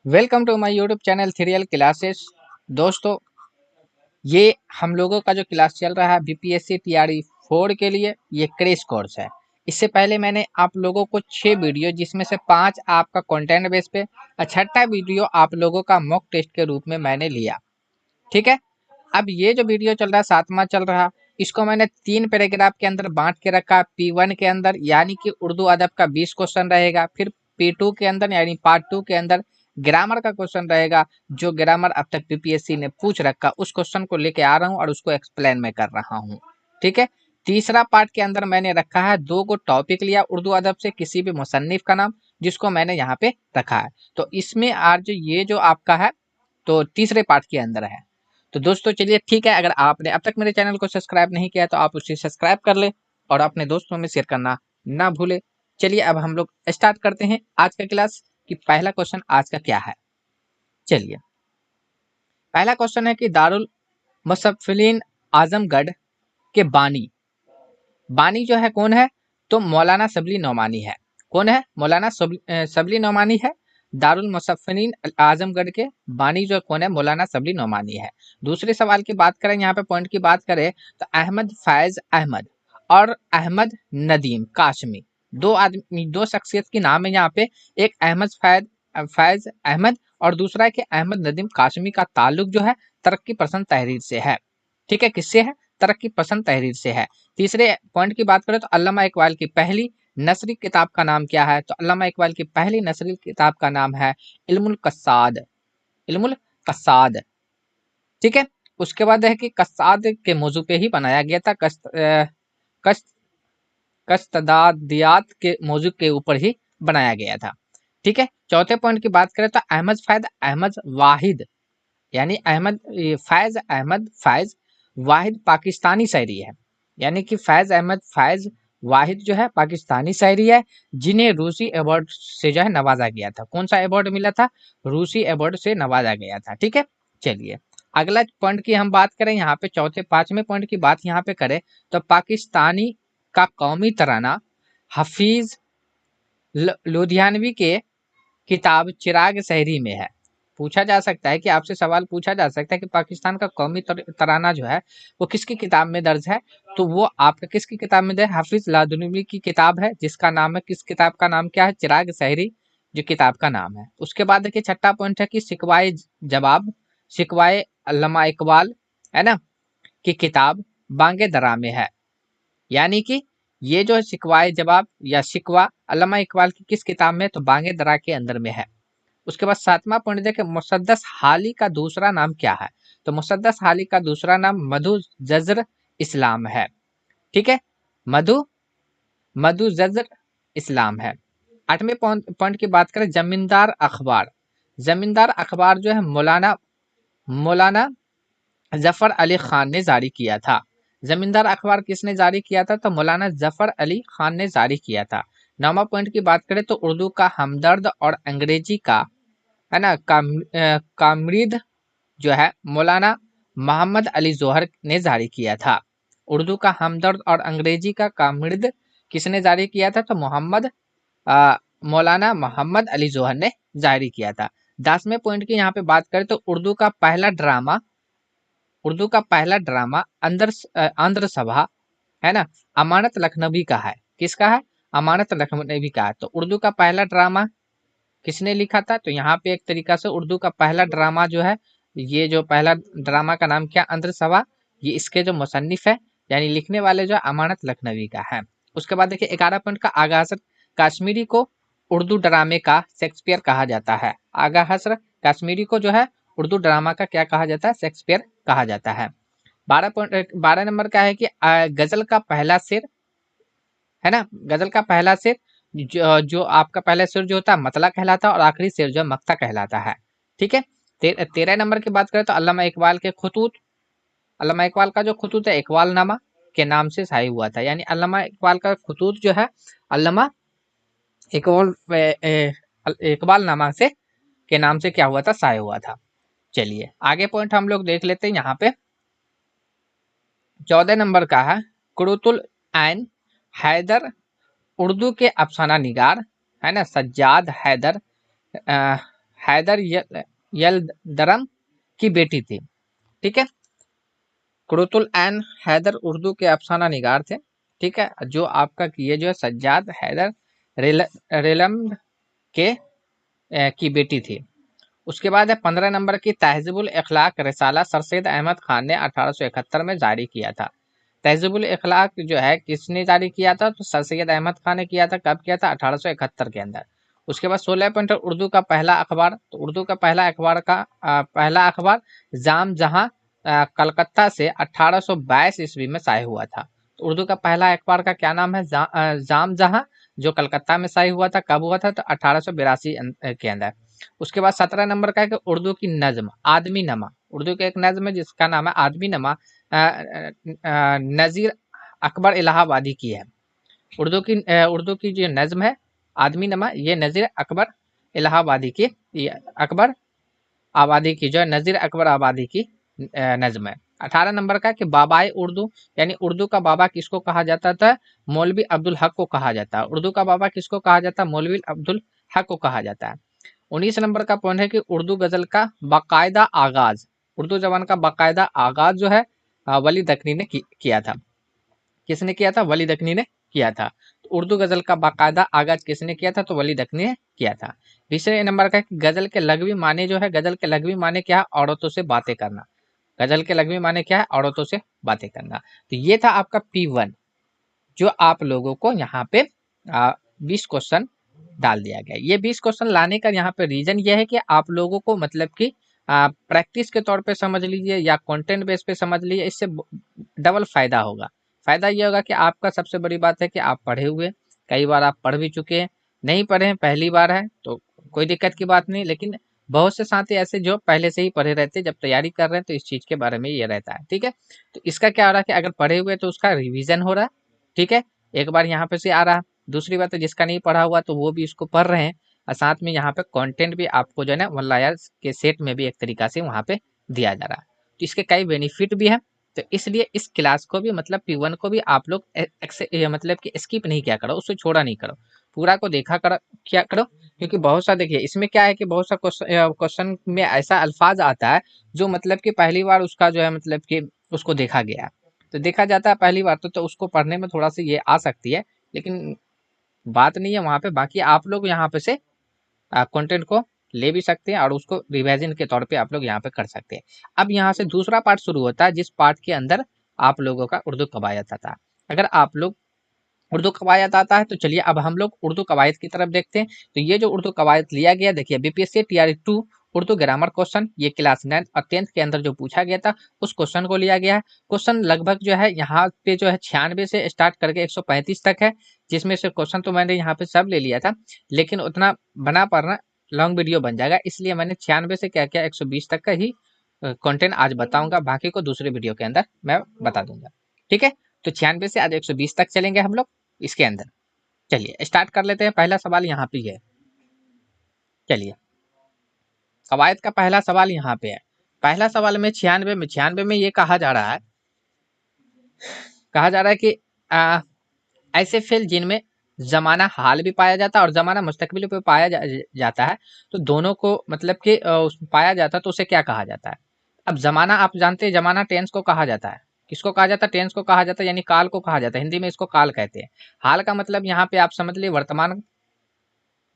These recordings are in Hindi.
Welcome to my YouTube channel trial classes. दोस्तों, ये हम लोगों का जो क्लास चल रहा है बीपीएससी टीआरई 4 के लिए, ये क्रैश कोर्स है। इससे पहले मैंने आप लोगों को 6 वीडियो, जिसमें से 5 आपका कंटेंट बेस पे और छठा वीडियो आप लोगों का मॉक टेस्ट के रूप में मैंने लिया। ठीक है। अब ये जो वीडियो चल रहा है, 7वां चल रहा, इसको मैंने 3 पैराग्राफ के अंदर बांट के रखा। P1 के अंदर यानी कि उर्दू अदब का 20 क्वेश्चन रहेगा। फिर P2 के अंदर यानी पार्ट 2 के अंदर ग्रामर का क्वेश्चन रहेगा। जो ग्रामर अब तक बीपीएससी ने पूछ रखा, उस क्वेश्चन को लेके आ रहा हूँ और उसको एक्सप्लेन मैं कर रहा हूँ। ठीक है। तीसरा पार्ट के अंदर मैंने रखा है 2 को टॉपिक लिया उर्दू अदब से, किसी भी मुसन्निफ का नाम, जिसको मैंने यहाँ पे रखा है। तो इसमें आज ये जो आपका है, तो तीसरे पार्ट के अंदर है। तो दोस्तों चलिए ठीक है, अगर आपने अब तक मेरे चैनल को सब्सक्राइब नहीं किया तो आप उसे सब्सक्राइब कर ले और अपने दोस्तों में शेयर करना ना भूले। चलिए अब हम लोग स्टार्ट करते हैं आज का क्लास कि पहला क्वेश्चन आज का क्या है। चलिए, पहला क्वेश्चन है कि दारुल मुसफ़्फ़िलीन आजमगढ़ के बानी, बानी जो है कौन है? तो मौलाना शबली नौमानी है। कौन है? मौलाना शबली नौमानी है। दारुल मुसफ़्फ़िलीन आजमगढ़ के बानी जो कौन है? मौलाना शबली नौमानी है। दूसरे सवाल की बात करें, यहाँ पे पॉइंट की बात करें तो अहमद फैज अहमद और अहमद नदीम काशमी, दो आदमी, दो शख्सियत की नाम है यहाँ पे। एक अहमद फैज अहमद और दूसरा है कि अहमद नदीम काशमी का ताल्लुक जो है तरक्की पसंद तहरीर से है। ठीक है, किससे है? तरक्की पसंद तहरीर से है। तीसरे पॉइंट की बात करें तो अल्लामा इकबाल की पहली नसरी किताब का नाम क्या है? तो अल्लामा इकबाल की पहली नसरी किताब का नाम है इल्मुल कसाद, इल्मुल कसाद। ठीक है। उसके बाद है कि कसाद के मौजू पे ही बनाया गया था, कश्त कश्तदादियात के मौजू के ऊपर ही बनाया गया था। ठीक है। चौथे पॉइंट की बात करें तो अहमद फैज अहमद वाहिद, यानी फैज अहमद फैज वाहिद पाकिस्तानी शायरी है। यानी कि फैज अहमद फैज वाहिद जो है पाकिस्तानी शायरी है, जिन्हें रूसी अवार्ड से जो है नवाजा गया था। कौन सा अवार्ड मिला था? रूसी अवार्ड से नवाजा गया था। ठीक है। चलिए, अगला पॉइंट की हम बात करें, यहाँ पे चौथे पांचवें पॉइंट की बात यहाँ पे करें तो पाकिस्तानी का कौमी तराना हफीज लुधियानवी के किताब चिराग शहरी में है। पूछा जा सकता है कि आपसे सवाल पूछा जा सकता है कि पाकिस्तान का कौमी तराना जो है वो किसकी किताब में दर्ज है? तो वो आपका किसकी किताब में दर्ज है? हाफिज लादुनवी की किताब है, जिसका नाम है, किस किताब का नाम क्या है? चिराग शहरी जो किताब का नाम है। उसके बाद देखिए छठा पॉइंट है कि शिकवाए जवाब, शिकवाए अल्लामा इकबाल, है ना, की किताब बांगे दरा में है। यानी कि ये जो है शिकवाए जवाब या शिकवा अल्लामा इकबाल की किस किताब में? तो बांगे दरा के अंदर में है। उसके बाद 7वां पॉइंट देखें, मुसद्दस हाली का दूसरा नाम क्या है? तो मुसद्दस हाली का दूसरा नाम मधु जज्र इस्लाम है। ठीक है, मधु मधु जज्र इस्लाम है। 8वें पॉइंट की बात करें, जमींदार अखबार, जमींदार अखबार जो है मौलाना मौलाना जफर अली खान ने जारी किया था। जमींदार अखबार किसने जारी किया था? तो मौलाना जफर अली खान ने जारी किया था। 9वां पॉइंट की बात करें तो उर्दू का हमदर्द और अंग्रेजी का, है ना, कामृद जो है मौलाना मोहम्मद अली जोहर ने जारी किया था। उर्दू का हमदर्द और अंग्रेजी का कामृद किसने जारी किया था? तो मौलाना मोहम्मद अली जोहर ने जारी किया था। 10वें पॉइंट की यहाँ पे बात करें तो उर्दू का पहला ड्रामा, उर्दू का पहला ड्रामा आंध्र सभा, है ना, अमानत लखनवी का है। किसका है? अमानत लखनवी का है। तो उर्दू का पहला ड्रामा किसने लिखा था? तो यहाँ पे एक तरीका से उर्दू का पहला ड्रामा जो है, ये जो पहला ड्रामा का नाम क्या? आंध्र सभा। ये इसके जो मुसन्निफ है यानी लिखने वाले जो अमानत लखनवी का है। उसके बाद देखिए 11 पॉइंट का, आगा हसर काश्मीरी को उर्दू ड्रामे का शेक्सपियर कहा जाता है। आगा हसर काश्मीरी को जो है उर्दू ड्रामा का क्या कहा जाता है? शेक्सपियर कहा जाता है। 12 नंबर का है कि गजल का पहला शेर, है ना, गजल का पहला शेर जो आपका पहला शेर जो होता है मतला कहलाता है और आखिरी शेर जो है मक्ता कहलाता है। ठीक है। 13 नंबर की बात करें तो अल्लामा इकबाल के खुतूत, अल्लामा इकबाल का जो खुतूत है इकबाल नामा के नाम से शाये हुआ था। यानी अल्लामा इकबाल का खुतूत जो है अल्लामा इकबाल इकबाल नामा से के नाम से क्या हुआ था? शाये हुआ था। चलिए आगे पॉइंट हम लोग देख लेते हैं। यहाँ पे 14 नंबर का है, कुरुतुल ऐन हैदर उर्दू के अफसाना निगार, है ना, सज्जाद हैदर हैदर यलदरम की बेटी थी। ठीक है, कुरुतुल एन हैदर उर्दू के अफसाना निगार थे। ठीक है, जो आपका ये जो है सज्जाद हैदर रेलम के की बेटी थी। उसके बाद है 15 नंबर की तहज़ीबुल इखलाक रिसाला सर सैयद अहमद खान ने 1871 में जारी किया था। तहज़ीबुल इखलाक जो है किसने जारी किया था? तो सर सैयद अहमद खान ने किया था। कब किया था? 1871 के अंदर। उसके बाद 16 पॉइंट उर्दू का पहला अखबार। तो उर्दू का पहला अखबार का पहला अखबार जाम जहां कलकत्ता से 1822 ईस्वी में शाये हुआ था। तो उर्दू का पहला अखबार का क्या नाम है? जाम जहां, जो कलकत्ता में शाये हुआ था। कब हुआ था? तो 1882 के अंदर। उसके बाद 17 नंबर का है कि उर्दू की नज्म आदमी नमा। उर्दू के एक नज्म है जिसका नाम है आदमी नमा, नज़ीर अकबर इलाहाबादी की है। उर्दू की जो नज्म है आदमी नमा, ये नज़ीर अकबर इलाहाबादी की, अकबर आबादी की जो है नज़ीर अकबर आबादी की नज्म है। 18 नंबर का कि बाबाए उर्दू, यानी उर्दू का बाबा किसको कहा जाता था? मौलवी अब्दुल हक को कहा जाता है। उर्दू का बाबा किसको कहा जाता है? मौलवी अब्दुल हक को कहा जाता है। 19 नंबर का पॉइंट है कि उर्दू गजल का बाकायदा आगाज, उर्दू जबान का बाकायदा आगाज जो है वली दखनी ने किया था। किसने किया था? वली दखनी ने किया था। तो उर्दू गजल का बाकायदा आगाज किसने किया था? तो वली दखनी ने किया था। 20 नंबर का गजल के लघवी माने जो है, गजल के लघवी माने क्या है? औरतों से बातें करना। गजल के लघवी माने क्या है? औरतों से बातें करना। तो ये था आपका P1, जो आप लोगों को यहाँ पे 20 क्वेश्चन डाल दिया गया। ये 20 क्वेश्चन लाने का यहाँ पे रीजन ये है कि आप लोगों को मतलब कि प्रैक्टिस के तौर पे समझ लीजिए या कंटेंट बेस पे समझ लीजिए, इससे डबल फायदा होगा। फायदा ये होगा कि आपका सबसे बड़ी बात है कि आप पढ़े हुए, कई बार आप पढ़ भी चुके हैं। नहीं पढ़े हैं, पहली बार है तो कोई दिक्कत की बात नहीं, लेकिन बहुत से साथी ऐसे जो पहले से ही पढ़े रहते हैं, जब तैयारी कर रहे हैं तो इस चीज के बारे में ये रहता है। ठीक है, तो इसका क्या हो रहा है कि अगर पढ़े हुए तो उसका रिविजन हो रहा है। ठीक है, एक बार यहाँ पे से आ रहा। दूसरी बात है जिसका नहीं पढ़ा हुआ तो वो भी इसको पढ़ रहे हैं, और साथ में यहाँ पे कंटेंट भी आपको जो है ना वल्लायार के सेट में भी एक तरीका से वहाँ पे दिया जा रहा है। तो इसके कई बेनिफिट भी है। तो इसलिए इस क्लास को भी मतलब P1 को भी आप लोग मतलब कि स्किप नहीं किया करो, उसको छोड़ा नहीं करो, पूरा को देखा करो, क्या करो। क्योंकि बहुत सा देखिए इसमें क्या है कि बहुत सा क्वेश्चन में ऐसा अल्फाज आता है जो मतलब कि पहली बार उसका जो है मतलब कि उसको देखा गया, तो देखा जाता है पहली बार तो उसको पढ़ने में थोड़ा सा ये आ सकती है, लेकिन बात नहीं है वहाँ पे। बाकी आप लोग यहाँ पे से कंटेंट को ले भी सकते हैं और उसको रिवाइजन के तौर पे आप लोग यहाँ पे कर सकते हैं। अब यहाँ से दूसरा पार्ट शुरू होता है, जिस पार्ट के अंदर आप लोगों का उर्दू कवायद आता है। अगर आप लोग उर्दू कवायद आता है तो चलिए अब हम लोग उर्दू कवायद की तरफ देखते हैं। तो ये जो उर्दू कवायद लिया गया, देखिए BPSC TRE 2 Urdu grammar question, ये क्लास 9 और 10th के अंदर जो पूछा गया था उस क्वेश्चन को लिया गया है। क्वेश्चन लगभग जो है यहाँ पे जो है 96 से स्टार्ट करके 135 तक है, जिसमें से क्वेश्चन तो मैंने यहाँ पे सब ले लिया था, लेकिन उतना बना पाना लॉन्ग वीडियो बन जाएगा, इसलिए मैंने 96 से क्या क्या 120 तक का ही कंटेंट आज बताऊंगा, बाकी को दूसरे वीडियो के अंदर मैं बता दूंगा। ठीक है, तो 96 से आज 120 तक चलेंगे हम लोग इसके अंदर। चलिए स्टार्ट कर लेते हैं। पहला सवाल यहाँ पे है, चलिए कवायद का पहला सवाल यहाँ पे है। पहला सवाल में 96 में ये कहा जा रहा है कि ऐसे फेल जिनमें जमाना हाल भी पाया जाता है और जमाना मुस्तकबिल पे पाया जाता है, तो दोनों को मतलब कि पाया जाता है तो उसे क्या कहा जाता है? अब जमाना आप जानते हैं, जमाना टेंस को कहा जाता है। किसको कहा जाता है? टेंस को कहा जाता है, यानी काल को कहा जाता है। हिंदी में इसको काल कहते हैं। हाल का मतलब यहाँ पे आप समझ लिए वर्तमान,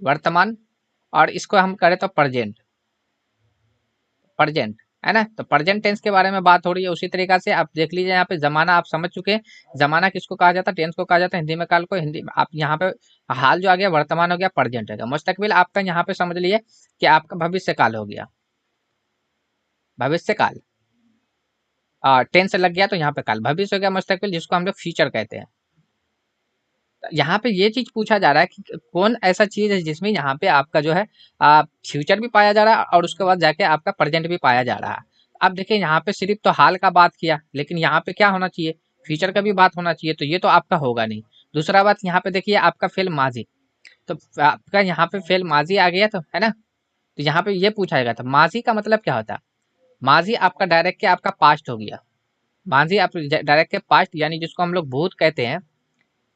वर्तमान, और इसको हम करें तो प्रेजेंट, प्रेजेंट है ना। तो प्रेजेंट टेंस के बारे में बात हो रही है। उसी तरीका से आप देख लीजिए यहाँ पे जमाना आप समझ चुके हैं, जमाना किसको कहा जाता है? टेंस को कहा जाता है। हिंदी में काल को, हिंदी में आप यहाँ पे हाल जो आ गया, वर्तमान हो गया, प्रेजेंट हो गया। मुस्तकबिल आपका यहाँ पे समझ लिए कि आपका भविष्य काल हो गया, भविष्य काल। टेंस लग गया तो यहाँ पे काल, भविष्य हो गया मुस्तकबिल, जिसको हम लोग फ्यूचर कहते हैं। यहाँ पे ये चीज पूछा जा रहा है कि कौन ऐसा चीज है जिसमें यहाँ पे आपका जो है फ्यूचर भी पाया जा रहा है और उसके बाद जाके आपका प्रेजेंट भी पाया जा रहा है। अब देखिए यहाँ पे सिर्फ तो हाल का बात किया, लेकिन यहाँ पे क्या होना चाहिए? फ्यूचर का भी बात होना चाहिए, तो ये तो आपका होगा नहीं। दूसरा बात यहाँ पे देखिए आपका फेल माजी, तो आपका यहाँ पे फेल माजी आ गया तो है ना। तो यहाँ पे ये पूछा गया था माजी का मतलब क्या होता है? माजी आपका डायरेक्ट के आपका पास्ट हो गया। माजी आप डायरेक्ट के पास्ट, यानी जिसको हम लोग भूत कहते हैं,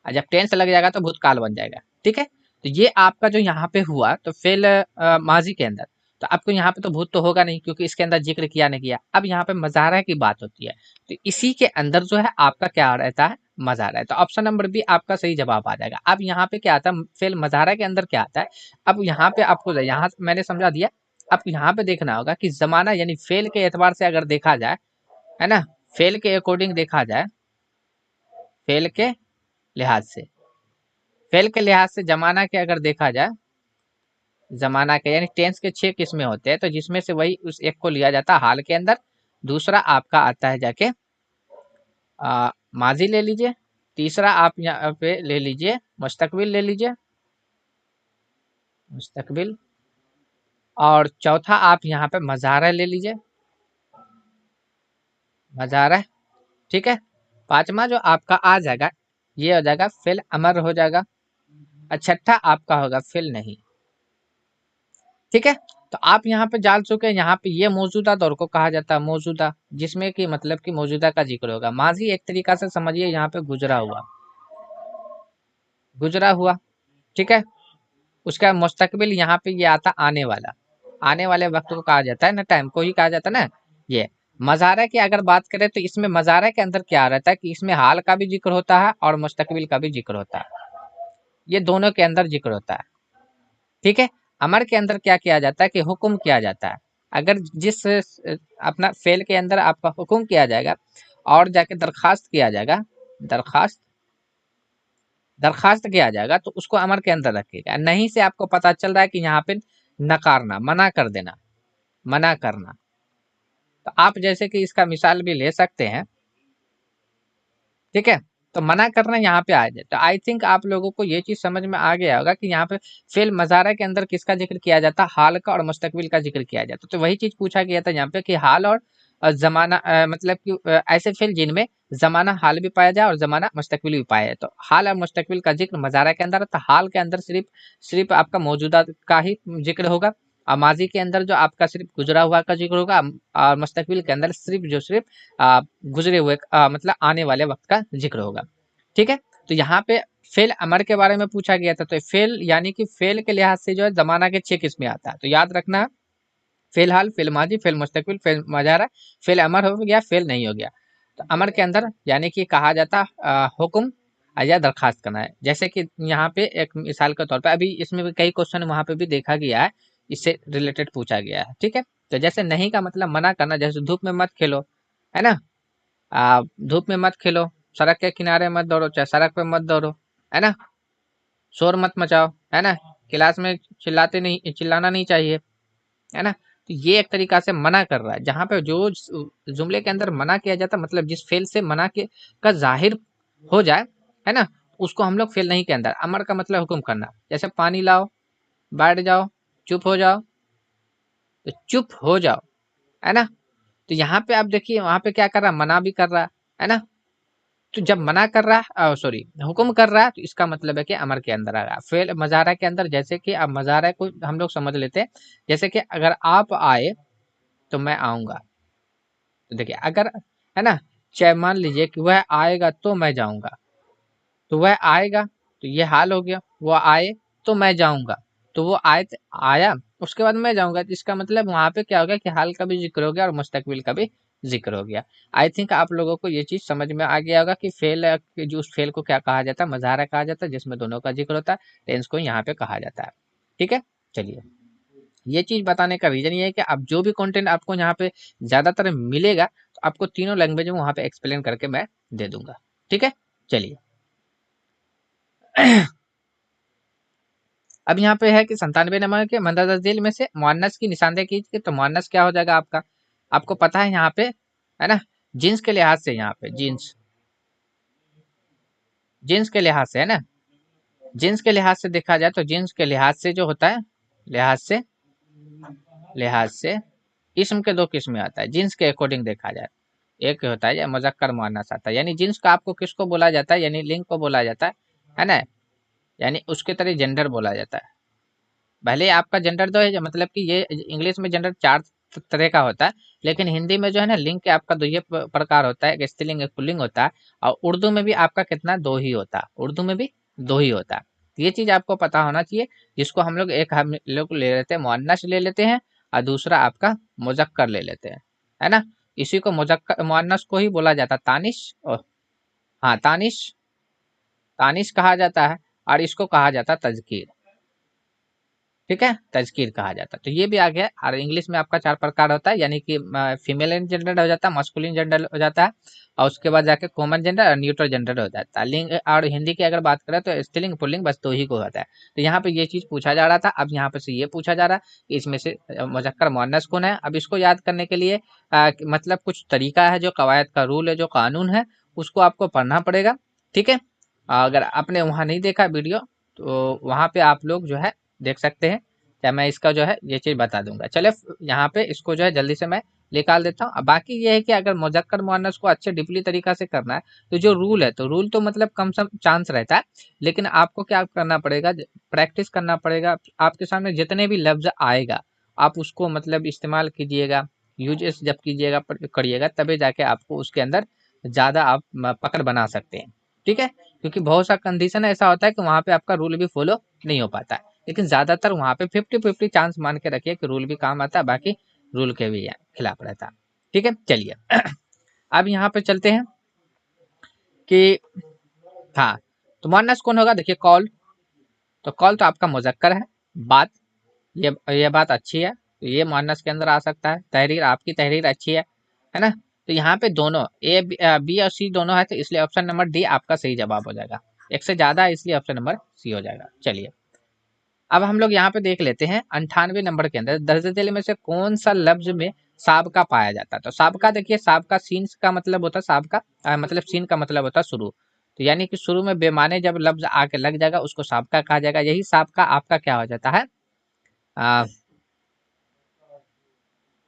और जब टेंस लग जाएगा तो भूतकाल बन जाएगा। ठीक है, तो ये आपका जो यहाँ पे हुआ तो फेल माजी के अंदर, तो आपको यहाँ पे तो भूत तो होगा नहीं, क्योंकि इसके अंदर जिक्र किया नहीं किया। अब यहाँ पे मजारा की बात होती है, तो इसी के अंदर जो है आपका क्या रहता है, मजारा है। तो ऑप्शन नंबर बी आपका सही जवाब आ जाएगा। अब यहाँ पे क्या आता है, फेल मजारा के अंदर क्या आता है। अब यहाँ पे आपको यहाँ मैंने समझा दिया। अब यहाँ पे देखना होगा कि जमाना यानी फेल के एतबार से अगर देखा जाए, है ना, फेल के अकॉर्डिंग देखा जाए, फेल के लिहाज से, फेल के लिहाज से जमाना के अगर देखा जाए, जमाना के यानी टेंस के 6 किस्में होते हैं, तो जिसमें से वही उस एक को लिया जाता है हाल के अंदर। दूसरा आपका आता है जाके माजी ले लीजिए। तीसरा आप यहाँ पे ले लीजिए मुस्तकबिल ले लीजिए, मुस्तकबिल। और चौथा आप यहाँ पे मजारा ले लीजिए, मजारा। ठीक है। पांचवा जो आपका आ जाएगा ये हो जाएगा फिल अमर हो जाएगा। और छठा आपका होगा फिल नहीं। ठीक है। तो आप यहाँ पे जान चुके हैं, यहाँ पे ये मौजूदा दौर को कहा जाता है मौजूदा, जिसमें कि मतलब कि मौजूदा का जिक्र होगा। माजी एक तरीका से समझिए यहाँ पे गुजरा हुआ, गुजरा हुआ। ठीक है। उसका मुस्तकबिल यहाँ पे ये आता आने वाला, आने वाले वक्त को कहा जाता है ना, टाइम को ही कहा जाता है ना। ये मजारा की अगर बात करें तो इसमें मजारा के अंदर क्या रहता है कि इसमें हाल का भी जिक्र होता है और मुस्तकबिल का भी जिक्र होता है, ये दोनों के अंदर जिक्र होता है। ठीक है। अमर के अंदर क्या किया जाता है कि हुक्म किया जाता है। अगर जिस अपना फेल के अंदर आपका हुक्म किया जाएगा और जाके दरखास्त किया जाएगा, दरखास्त, दरखास्त किया जाएगा, तो उसको अमर के अंदर रखिएगा। नहीं से आपको पता चल रहा है कि यहाँ पे नकारना, मना कर देना, मना करना। तो आप जैसे कि इसका मिसाल भी ले सकते हैं। ठीक है। तो मना करना यहाँ पे आ जाए, तो आई थिंक आप लोगों को ये चीज समझ में आ गया होगा कि यहाँ पे फेल मजारा के अंदर किसका जिक्र किया जाता, हाल का और मुस्तकबिल का जिक्र किया जाता। तो वही चीज पूछा गया था यहाँ पे कि हाल और जमाना, मतलब कि ऐसे फेल जिनमें जमाना हाल भी पाया जाए और जमाना मुस्तकबिल भी पाया जाए। तो हाल और मुस्तकबिल का जिक्र मजारा के अंदर, तो हाल के अंदर सिर्फ सिर्फ आपका मौजूदा का ही जिक्र होगा, और माजी के अंदर जो आपका सिर्फ गुजरा हुआ का जिक्र होगा, और मुस्तकबिल के अंदर सिर्फ जो सिर्फ गुजरे हुए मतलब आने वाले वक्त का जिक्र होगा। ठीक है। तो यहाँ पे फेल अमर के बारे में पूछा गया था, तो फेल यानी कि फेल के लिहाज से जो है जमाना के 6 किस्में आता है, तो याद रखना, फेल हाल, फेल माजी, फेल मुस्तकबिल, फेल मजारा, फेल अमर हो गया, फेल नहीं हो गया। तो अमर के अंदर यानी कि कहा जाता हुक्म या दरखास्त करना है। जैसे कि यहाँ पे एक मिसाल के तौर पे अभी इसमें भी कई क्वेश्चन वहां पे भी देखा गया है, इससे रिलेटेड पूछा गया है। ठीक है। तो जैसे नहीं का मतलब मना करना, जैसे धूप में मत खेलो, है ना, धूप में मत खेलो, सड़क के किनारे मत दौड़ो, चाहे सड़क पे मत दौड़ो, है ना, शोर मत मचाओ, है ना, क्लास में चिल्लाते नहीं, चिल्लाना नहीं चाहिए, है ना। तो ये एक तरीका से मना कर रहा है। जहां पे जो जुमले के अंदर मना किया जाता है, मतलब जिस फेल से मना के का जाहिर हो जाए, है ना, उसको हम लोग फेल नहीं के अंदर। अमर का मतलब हुक्म करना, जैसे पानी लाओ, बैठ जाओ, चुप हो जाओ, तो चुप हो जाओ, है ना। तो यहाँ पे आप देखिए वहां पे क्या कर रहा है, मना भी कर रहा है ना। तो जब मना कर रहा है, सॉरी, हुक्म कर रहा है, तो इसका मतलब है कि अमर के अंदर आ रहा है। फेल मजारा के अंदर, जैसे कि अब मजारा को हम लोग समझ लेते हैं, जैसे कि अगर आप आए तो मैं आऊंगा। तो देखिए अगर, है ना, चाहे मान लीजिए कि वह आएगा तो मैं जाऊंगा, तो वह आएगा तो ये हाल हो गया, वो आए तो मैं जाऊंगा, तो वो आए आया उसके बाद मैं जाऊंगा, तो इसका मतलब वहां पे क्या हो गया कि हाल का भी जिक्र हो गया और मुस्तकबिल का भी जिक्र हो गया। आई थिंक आप लोगों को ये चीज समझ में आ गया होगा कि फेल, जो उस फेल को क्या कहा जाता है, मजारा कहा जाता है, जिसमें दोनों का जिक्र होता है, टेंस को यहाँ पे कहा जाता है। ठीक है। चलिए, ये चीज बताने का रीजन ये है कि अब जो भी कंटेंट आपको यहाँ पे ज्यादातर मिलेगा, तो आपको तीनों लैंग्वेज में वहां पे एक्सप्लेन करके मैं दे दूंगा। ठीक है। चलिए, अब यहाँ पे है कि 97 नंबर के मंदरजा झील में से मुअन्नस की निशानदेही कीजिए। तो मुअन्नस क्या हो जाएगा आपका, आपको पता है यहाँ पे, है ना, जींस के लिहाज से, यहाँ पे जींस, जींस के लिहाज से, है ना, जींस के लिहाज से देखा जाए तो जींस के लिहाज से जो होता है, लिहाज से, लिहाज से इसम के दो किस्में आता है जींस के अकॉर्डिंग देखा जाए। एक होता है या मुजक्कर मुअन्नस आता है, यानी जींस का आपको किसको बोला जाता है, यानी लिंग को बोला जाता है ना, यानी उसके तरह जेंडर बोला जाता है। भले आपका जेंडर दो है, मतलब कि ये इंग्लिश में जेंडर 4 तरह का होता है, लेकिन हिंदी में जो है ना लिंग के आपका दो ये प्रकार होता है, एक स्त्रीलिंग एक पुल्लिंग होता है। और उर्दू में भी आपका कितना, दो ही होता है, उर्दू में भी दो ही होता है। तो ये चीज आपको पता होना चाहिए, जिसको हम लोग एक हम लोग ले लेते हैं मुअन्नस ले लेते हैं, और दूसरा आपका मुजक्कर ले लेते हैं, है ना। इसी को मुजक्कर मुअन्नस को ही बोला जाता है तानिश, और हाँ तानिश, तानिश कहा जाता है, और इसको कहा जाता है तज़कीर। ठीक है, तज़कीर कहा जाता है। तो ये भी आ गया। और इंग्लिश में आपका 4 प्रकार होता है, यानी कि फीमेल जेंडर हो जाता है, मस्कुलिन जेंडर हो जाता है, और उसके बाद जाके कॉमन जेंडर और न्यूट्रल जेंडर हो जाता है। लिंग और हिंदी की अगर बात करें तो स्त्रीलिंग पुल्लिंग बस 2 ही को होता है। तो यहाँ पे ये चीज़ पूछा जा रहा था। अब यहाँ पे से ये पूछा जा रहा है कि इसमें से मुज़क्कर मुअन्नस कौन है। अब इसको याद करने के लिए मतलब कुछ तरीका है, जो कवायद का रूल है, जो कानून है, उसको आपको पढ़ना पड़ेगा। ठीक है, अगर आपने वहाँ नहीं देखा वीडियो तो वहाँ पे आप लोग जो है देख सकते हैं, या मैं इसका जो है ये चीज़ बता दूंगा। चले यहाँ पे इसको जो है जल्दी से मैं निकाल देता हूँ। अब बाकी ये है कि अगर मुजक्कर मुअन्नस को अच्छे डीपली तरीका से करना है तो जो रूल है, तो रूल तो मतलब कम सम चांस रहता है, लेकिन आपको क्या करना पड़ेगा, प्रैक्टिस करना पड़ेगा। आपके सामने जितने भी लफ्ज आएगा आप उसको मतलब इस्तेमाल कीजिएगा, यूजेस जब कीजिएगा करिएगा, तभी जाके आपको उसके अंदर ज़्यादा आप पकड़ बना सकते हैं। ठीक है, क्योंकि बहुत सा कंडीशन ऐसा होता है कि वहाँ पे आपका रूल भी फॉलो नहीं हो पाता है, लेकिन ज़्यादातर वहाँ पे 50-50 चांस मान के रखिए कि रूल भी काम आता है, बाकी रूल के भी खिलाफ रहता है। ठीक है, चलिए अब यहाँ पे चलते हैं कि हाँ, तो मुअन्नस कौन होगा। देखिए कॉल, तो कॉल तो आपका मुजक्कर है। बात, ये बात अच्छी है, तो ये मुअन्नस के अंदर आ सकता है। तहरीर, आपकी तहरीर अच्छी है ना। तो यहाँ पे दोनों बी और सी दोनों है, तो इसलिए ऑप्शन नंबर डी आपका सही जवाब हो जाएगा। एक से ज्यादा है इसलिए ऑप्शन नंबर सी हो जाएगा। चलिए अब हम लोग यहाँ पे देख लेते हैं 98 नंबर के अंदर दर्ज झेल में से कौन सा लफ्ज में साबका पाया जाता है। तो साबका देखिए, साबका सीन का मतलब होता है, साबका मतलब सीन का मतलब होता है शुरू। तो यानी कि शुरू में बेमाने जब लफ्ज आके लग जाएगा उसको साबका कहा जाएगा। यही साबका आपका क्या हो जाता है, आ,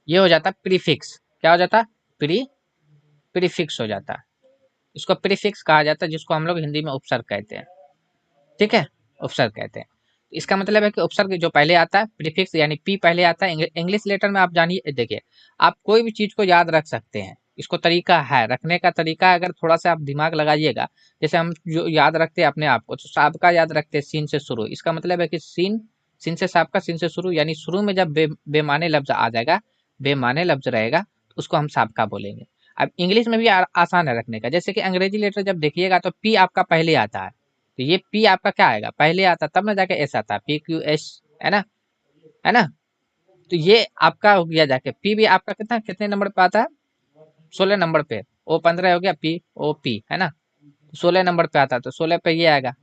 ये हो जाता है प्रीफिक्स। क्या हो जाता है, प्रीफिक्स हो जाता है। इसको प्रीफिक्स कहा जाता है, जिसको हम लोग हिंदी में उपसर्ग कहते हैं। ठीक है, उपसर्ग कहते हैं। इसका मतलब है कि उपसर्ग जो पहले आता है, प्रीफिक्स यानी पी पहले आता है। इंग्लिश लेटर में आप जानिए, देखिए आप कोई भी चीज को याद रख सकते हैं, इसको तरीका है रखने का। तरीका अगर थोड़ा सा आप दिमाग लगाइएगा, जैसे हम जो याद रखते हैं अपने आप को, तो साबका याद रखते हैं सीन से शुरू। इसका मतलब है कि सीन, सीन से साबका, सीन से शुरू, यानी शुरू में जब बेमाने लफ्ज आ जाएगा, बेमाने लफ्ज रहेगा, तो उसको हम साबका बोलेंगे। अब इंग्लिश में भी आसान है रखने का। जैसे कि अंग्रेजी लेटर जब देखिएगा तो पी आपका पहले आता है, तो ये पी आपका क्या आएगा, पहले आता तब ना जाके एस आता, पी क्यू एस, है ना, है ना। तो ये आपका हो गया जाके पी भी आपका कितना, कितने नंबर पे आता है, 16 नंबर पे। ओ 15 हो गया, पी ओ पी, है ना, 16 नंबर पे आता है, तो 16 पे ये आएगा।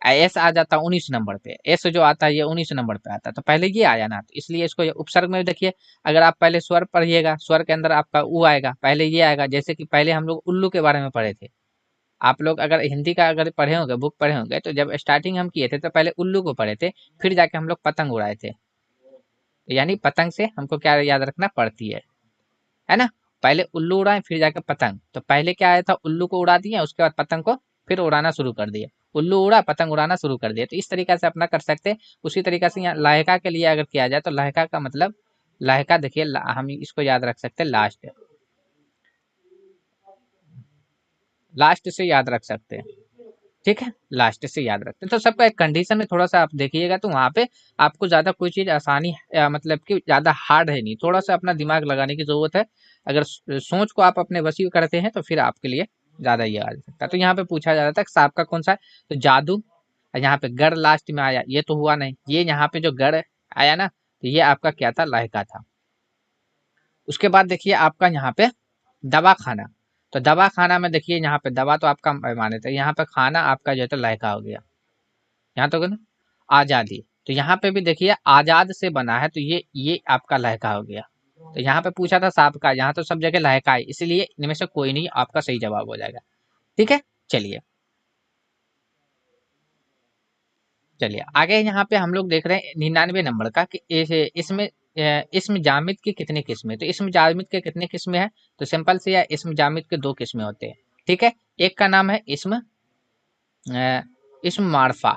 एस आ जाता 19 नंबर पे, एस जो आता है ये 19 नंबर पे आता है, तो पहले ये आया ना, तो इसलिए इसको उपसर्ग में देखिए। अगर आप पहले स्वर पढ़िएगा, स्वर के अंदर आपका उ आएगा, पहले ये आएगा। जैसे कि पहले हम लोग उल्लू के बारे में पढ़े थे। आप लोग अगर हिंदी का अगर पढ़े होंगे, बुक पढ़े होंगे, तो जब स्टार्टिंग हम किए थे तो पहले उल्लू को पढ़े थे, फिर जाके हम लोग पतंग उड़ाए थे। तो यानी पतंग से हमको क्या याद रखना पड़ती है ना। पहले उल्लू उड़ाए फिर जाके पतंग, तो पहले क्या आया था, उल्लू को उड़ा दिया, उसके बाद पतंग को फिर उड़ाना शुरू कर दिया। उल्लू उड़ा, पतंग उड़ाना शुरू कर दिया। तो इस तरीके से अपना कर सकते हैं। उसी तरीके से यहाँ लहका के लिए अगर किया जाए, तो लहका का मतलब, लहका देखिए हम इसको याद रख सकते हैं लास्ट, लास्ट से याद रख सकते हैं। ठीक है, लास्ट से याद रखते हैं। तो सबका एक कंडीशन में थोड़ा सा आप देखिएगा, तो वहाँ पे आपको ज़्यादा कोई चीज़ आसानी मतलब कि ज़्यादा हार्ड है नहीं, थोड़ा सा अपना दिमाग लगाने की ज़रूरत है। अगर सोच को आप अपने वसी करते हैं तो फिर आपके लिए ज़्यादा ये आ सकता है। तो यहाँ पे पूछा जा रहा था सांप का कौन सा है, तो जादू। यहाँ पे गढ़ लास्ट में आया, ये तो हुआ नहीं। ये यहाँ पे जो गढ़ आया ना, तो ये आपका क्या था, लहका था। उसके बाद देखिए आपका यहाँ पे दवा खाना। तो दवा खाना में देखिए यहाँ पे दवा तो आपका माने थे, यहाँ पे खाना आपका जो है तो लहका हो गया। यहाँ तो ना आजादी, तो यहाँ पे भी देखिए आजाद से बना है, तो ये आपका लहका हो गया। तो यहाँ पे पूछा था सांप का, यहाँ तो सब जगह लहका है, इसलिए इनमें से कोई नहीं आपका सही जवाब हो जाएगा। ठीक है, चलिए चलिए आगे यहाँ पे हम लोग देख रहे हैं 99 नंबर का कि इसमें इसमें जामिद की कितनी किस्में। तो इसमें जामिद के कितने किस्में हैं, तो सिंपल से या इसमें जामिद के 2 किस्में होते हैं। ठीक है, एक का नाम है इसम मारफा।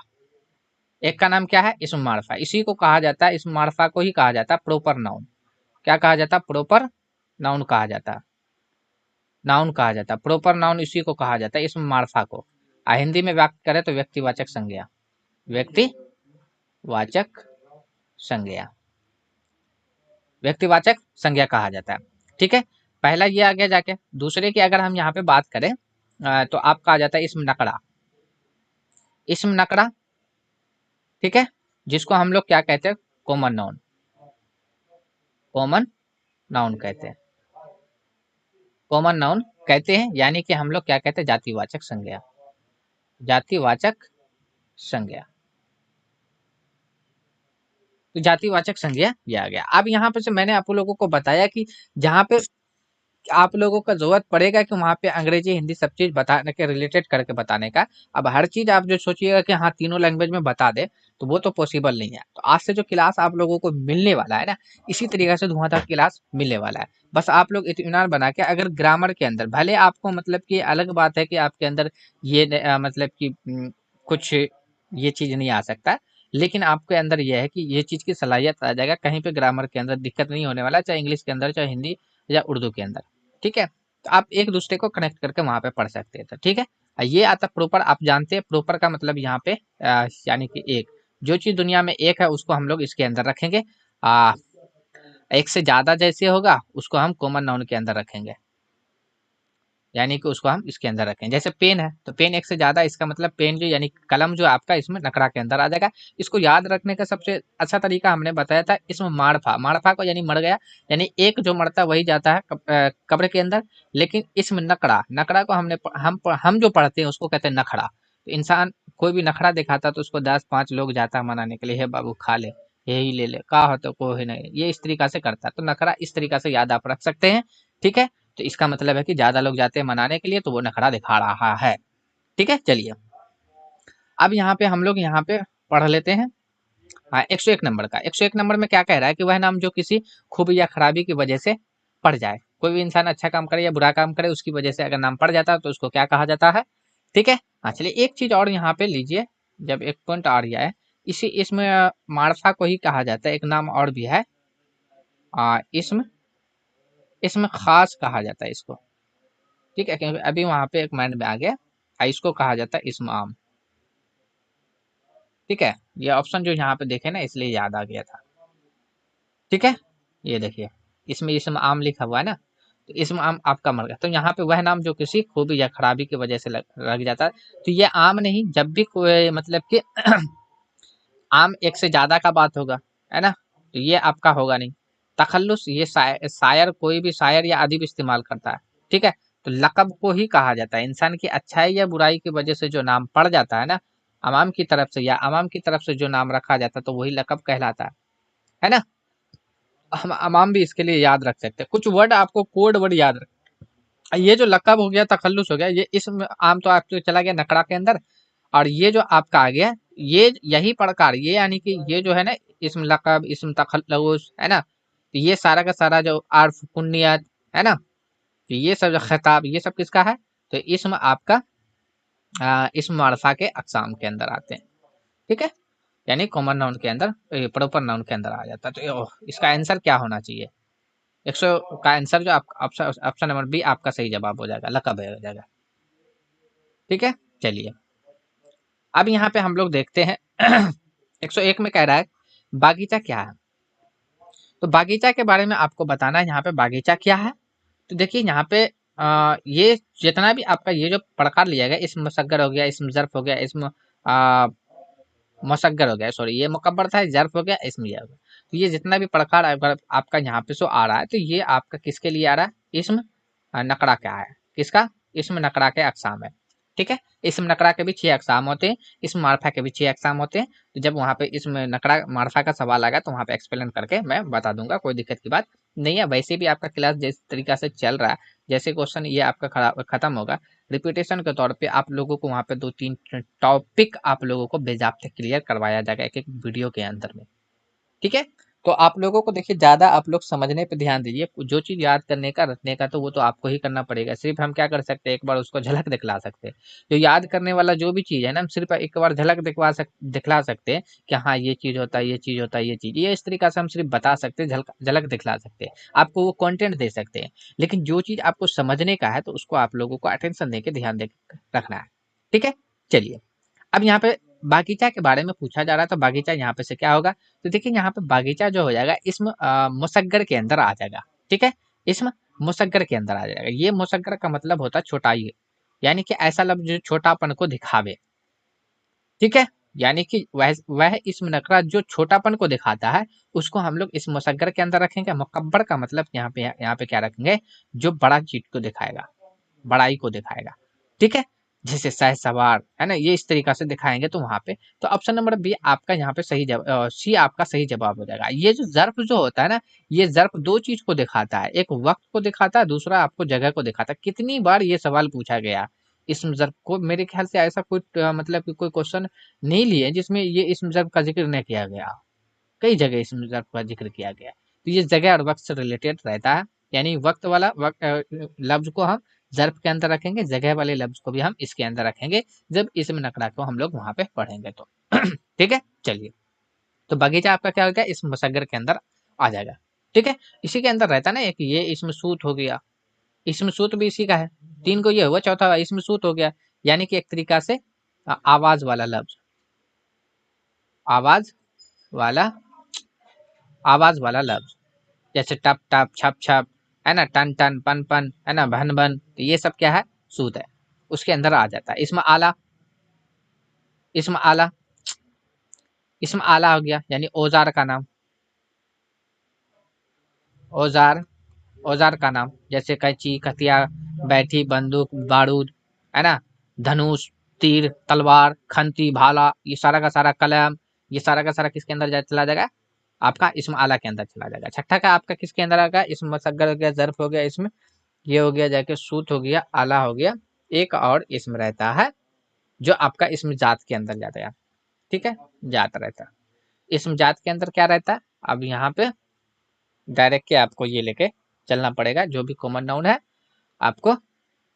एक का नाम क्या है, इसम मारफा। इसी को कहा जाता है, इसम मारफा को ही कहा जाता है प्रॉपर नाउन। क्या कहा जाता है, प्रॉपर नाउन कहा जाता है, नाउन कहा जाता है प्रॉपर नाउन, इसी को कहा जाता है इसम मारफा को। हिंदी में व्यक्त करें तो व्यक्तिवाचक संज्ञा, व्यक्तिवाचक संज्ञा। व्यक्तिवाचक संज्ञा कहा जाता है। ठीक है, पहला ये आ गया जाके। दूसरे की अगर हम यहाँ पे बात करें तो आपका आ जाता है इसम नकड़ा। इसम नकड़ा, ठीक है, जिसको हम लोग क्या कहते हैं, कॉमन नाउन, कॉमन नाउन कहते हैं, कॉमन नाउन कहते हैं, यानी कि हम लोग क्या कहते हैं, जातिवाचक संज्ञा, जातिवाचक संज्ञा। तो जातिवाचक संज्ञा ये आ गया। अब यहाँ पे से मैंने आप लोगों को बताया कि जहाँ पे आप लोगों का जरूरत पड़ेगा कि वहाँ पे अंग्रेजी हिंदी सब चीज बताने के, रिलेटेड करके बताने का। अब हर चीज आप जो सोचिएगा कि हाँ तीनों लैंग्वेज में बता दे, तो वो तो पॉसिबल नहीं है। तो आज से जो क्लास आप लोगों को मिलने वाला है ना, इसी तरीके से धुआंधार क्लास मिलने वाला है। बस आप लोग इत्मीनान बना के, अगर ग्रामर के अंदर भले आपको मतलब कि अलग बात है कि आपके अंदर ये मतलब कि कुछ ये चीज नहीं आ सकता, लेकिन आपके अंदर यह है कि ये चीज की सलाहियत आ जाएगा, कहीं पे ग्रामर के अंदर दिक्कत नहीं होने वाला, चाहे इंग्लिश के अंदर, चाहे हिंदी या उर्दू के अंदर। ठीक है, तो आप एक दूसरे को कनेक्ट करके वहां पे पढ़ सकते हैं। तो ठीक है, ये आता प्रॉपर। आप जानते हैं प्रॉपर का मतलब यहाँ पे यानी कि एक, जो चीज दुनिया में एक है उसको हम लोग इसके अंदर रखेंगे। आ, एक से ज्यादा जैसे होगा उसको हम कॉमन नाउन के अंदर रखेंगे, यानी कि उसको हम इसके अंदर रखें। जैसे पेन है तो पेन एक से ज्यादा, इसका मतलब पेन जो यानी कलम जो आपका इसमें नकरा के अंदर आ जाएगा। इसको याद रखने का सबसे अच्छा तरीका हमने बताया था, इसमें माड़फा, माड़फा को यानी मर गया, यानी एक जो मरता वही जाता है कब्र के अंदर। लेकिन इसमें नकड़ा, नकड़ा को हम जो पढ़ते हैं उसको कहते हैं नखड़ा। तो इंसान कोई भी नखड़ा दिखाता तो उसको 10-5 लोग जाता मनाने के लिए, हे बाबू खा ले, यही ले ले, का हो तो कोई नहीं, ये इस तरीका से करता है। तो नखड़ा इस तरीका से याद आप रख सकते हैं। ठीक है, तो इसका मतलब है कि ज्यादा लोग जाते हैं मनाने के लिए, तो वो नखरा दिखा रहा है। ठीक है, चलिए अब यहाँ पे हम लोग यहाँ पे पढ़ लेते हैं। हाँ, 101 नंबर का, 101 नंबर में क्या कह रहा है कि वह नाम जो किसी खूबी या खराबी की वजह से पड़ जाए। कोई भी इंसान अच्छा काम करे या बुरा काम करे, उसकी वजह से अगर नाम पड़ जाता है तो उसको क्या कहा जाता है। ठीक है, हाँ चलिए एक चीज और यहाँ पे लीजिए, जब एक पॉइंट आ रहा है, इसी इसमें मार्फा को ही कहा जाता है। एक नाम और भी है, इसमें इसमें खास कहा जाता है इसको। ठीक है, क्योंकि अभी वहां पे एक माइंड में आ गया, इसको कहा जाता है इस्म आम। ठीक है, ये ऑप्शन जो यहाँ पे देखे ना इसलिए याद आ गया था। ठीक है, ये देखिए इसमें इस्म आम लिखा हुआ है ना, तो इस्म आम आपका मर गया। तो यहाँ पे वह नाम जो किसी खूबी या खराबी की वजह से लग जाता है, तो ये आम नहीं, जब भी कोई मतलब कि आम एक से ज्यादा का बात होगा, है ना, तो ये आपका होगा नहीं। तखल्लुस, ये शायर, कोई भी शायर या अदीब इस्तेमाल करता है। ठीक है, तो लकब को ही कहा जाता है। इंसान की अच्छाई या बुराई की वजह से जो नाम पड़ जाता है ना, अवाम की तरफ से या अवाम की तरफ से जो नाम रखा जाता है, तो वही लकब कहलाता है ना। हम अवाम भी इसके लिए याद रख सकते हैं, कुछ वर्ड आपको कोड वर्ड याद रख। ये जो लकब हो गया, तखल्लुस हो गया, ये इसम आम तो आपके चला गया नकड़ा के अंदर, और ये जो आपका आ गया, ये यही प्रकार, ये यानी कि ये जो है ना, इसम लक़ब, इसम तखल्लुस, है ना, तो ये सारा का सारा जो आर्फ कुन्नियत है ना, तो ये सब जो खिताब, ये सब किसका है, तो इसम आपका इसम मारफा के अक़साम के अंदर आते हैं। ठीक है, यानी कॉमन नाउन के अंदर, प्रॉपर नाउन के अंदर आ जाता है। तो इसका आंसर क्या होना चाहिए, 100 का आंसर जो आप ऑप्शन ऑप्शन नंबर बी आपका सही जवाब हो जाएगा, लक़ब हो जाएगा। ठीक है, चलिए अब यहाँ पे हम लोग देखते हैं 101 में कह रहा है बागीचा क्या है। तो बागीचा के बारे में आपको बताना है यहाँ पे बागीचा क्या है। तो देखिए यहाँ पे ये जितना भी आपका ये जो प्रकार लिया गया, इसम मुसग्गर हो गया, इसम ज़र्फ हो गया, इसम आ, मुसग्गर हो गया, सॉरी ये मुकब्बर था, ज़र्फ हो गया, इसम ये हो गया। तो ये जितना भी प्रकार अगर आपका यहाँ पे सो आ रहा है, तो ये आपका किसके लिए आ रहा है, इसम नकरा क्या है, किसका, इसम नकरा के अक़साम है। ठीक है, इसम नकरा के भी 6 अक़साम होते हैं, इसम मारफा के भी 6 अक़साम होते हैं। तो जब वहाँ पे इसम नकरा मारफा का सवाल आएगा तो वहाँ पे एक्सप्लेन करके मैं बता दूंगा, कोई दिक्कत की बात नहीं है। वैसे भी आपका क्लास जिस तरीका से चल रहा है, जैसे क्वेश्चन ये आपका खत्म होगा, रिपीटेशन के तौर पे आप लोगों को वहाँ पे 2-3 टॉपिक आप लोगों को बेजाब्ते क्लियर करवाया जाएगा एक एक वीडियो के अंदर में। ठीक है, तो आप लोगों को देखिए ज्यादा आप लोग समझने पे ध्यान दीजिए, जो चीज याद करने का रटने का तो वो तो आपको ही करना पड़ेगा। सिर्फ हम क्या कर सकते हैं, एक बार उसको झलक दिखला सकते हैं। जो याद करने वाला जो भी चीज है ना, हम सिर्फ एक बार झलक दिखला सकते हैं कि हाँ ये चीज होता है, ये चीज होता है, ये चीज, ये इस तरीका से हम सिर्फ बता सकते हैं, झलक झलक दिखला सकते हैं, आपको वो कंटेंट दे सकते हैं। लेकिन जो चीज आपको समझने का है तो उसको आप लोगों को अटेंशन दे के ध्यान दे रखना है। ठीक है, चलिए अब यहाँ पे बागीचा के बारे में पूछा जा रहा है, तो बागीचा यहाँ पे से क्या होगा, तो देखिए यहाँ पे बागीचा जो हो जाएगा इसमें मुसग्गर के अंदर आ जाएगा। ठीक है, इसमें मुसग्गर के अंदर आ जाएगा। ये मुसग्गर का मतलब होता है छोटाई, यानी कि ऐसा लफ्ज जो छोटापन को दिखावे। ठीक है, यानी कि वह इसम नकरा जो छोटापन को दिखाता है उसको हम लोग इस मुसग्गर के अंदर रखेंगे। मुकब्बर का मतलब यहाँ पे क्या रखेंगे, जो बड़ा चीज को दिखाएगा, बड़ाई को दिखाएगा। ठीक है, जैसे सहसवार है ना, ये इस तरीका से दिखाएंगे तो वहां पे, तो ऑप्शन नंबर बी आपका यहाँ पे सही जवाब, सी आपका सही जवाब हो जाएगा। ये जो ज़र्फ जो होता है ना, ये ज़र्फ दो चीज को दिखाता है, एक वक्त को दिखाता है, दूसरा आपको जगह को दिखाता है। कितनी बार ये सवाल पूछा गया इसम ज़र्फ को, मेरे ख्याल से ऐसा कोई मतलब कि कोई क्वेश्चन नहीं लिए जिसमें ये इसम ज़र्फ का जिक्र नहीं किया गया। कई जगह इसम ज़र्फ का जिक्र किया गया। तो ये जगह और वक्त से रिलेटेड रहता है, यानी वक्त वाला लफ्ज को हम ज़र्फ के अंदर रखेंगे, जगह वाले लफ्ज को भी हम इसके अंदर रखेंगे जब इसम नकरा को हम लोग वहां पे पढ़ेंगे तो। ठीक है, चलिए, तो बगीचा आपका क्या हो गया, इस मुसग्गर के अंदर आ जाएगा। ठीक है, इसी के अंदर रहता है ना एक ये इसमें सूत हो गया, इसमें सूत भी इसी का है। तीन को ये हुआ, चौथा इसमें सूत हो गया, यानी कि एक तरीका से आवाज वाला लफ्ज, आवाज वाला, आवाज वाला लफ्ज, जैसे टप टप छप छप है ना, टन टन पन पन है ना, भन भन, तो ये सब क्या है, सूत है, उसके अंदर आ जाता है। इसमें आला, इसमें आला, इसमें आला हो गया, यानी औजार का नाम, औजार, औजार का नाम, जैसे कैंची, कतिया, बैठी, बंदूक, बारूद है ना, धनुष, तीर, तलवार, खंती, भाला, ये सारा का सारा कलम, ये सारा का सारा किसके अंदर चला जाएगा, आपका इसमें आला के अंदर चला जाएगा। छठा का आपका किसके अंदर आएगा, इसमें मसग्गर हो गया, जर्फ हो गया, इसमें ये हो गया जाके सूत हो गया, आला हो गया। एक और इसमें रहता है जो आपका इसमें जात के अंदर जाता है। ठीक है, जात रहता है, इसमें जात के अंदर क्या रहता है, अब यहाँ पे डायरेक्ट के आपको ये लेके चलना पड़ेगा, जो भी कॉमन नाउन है आपको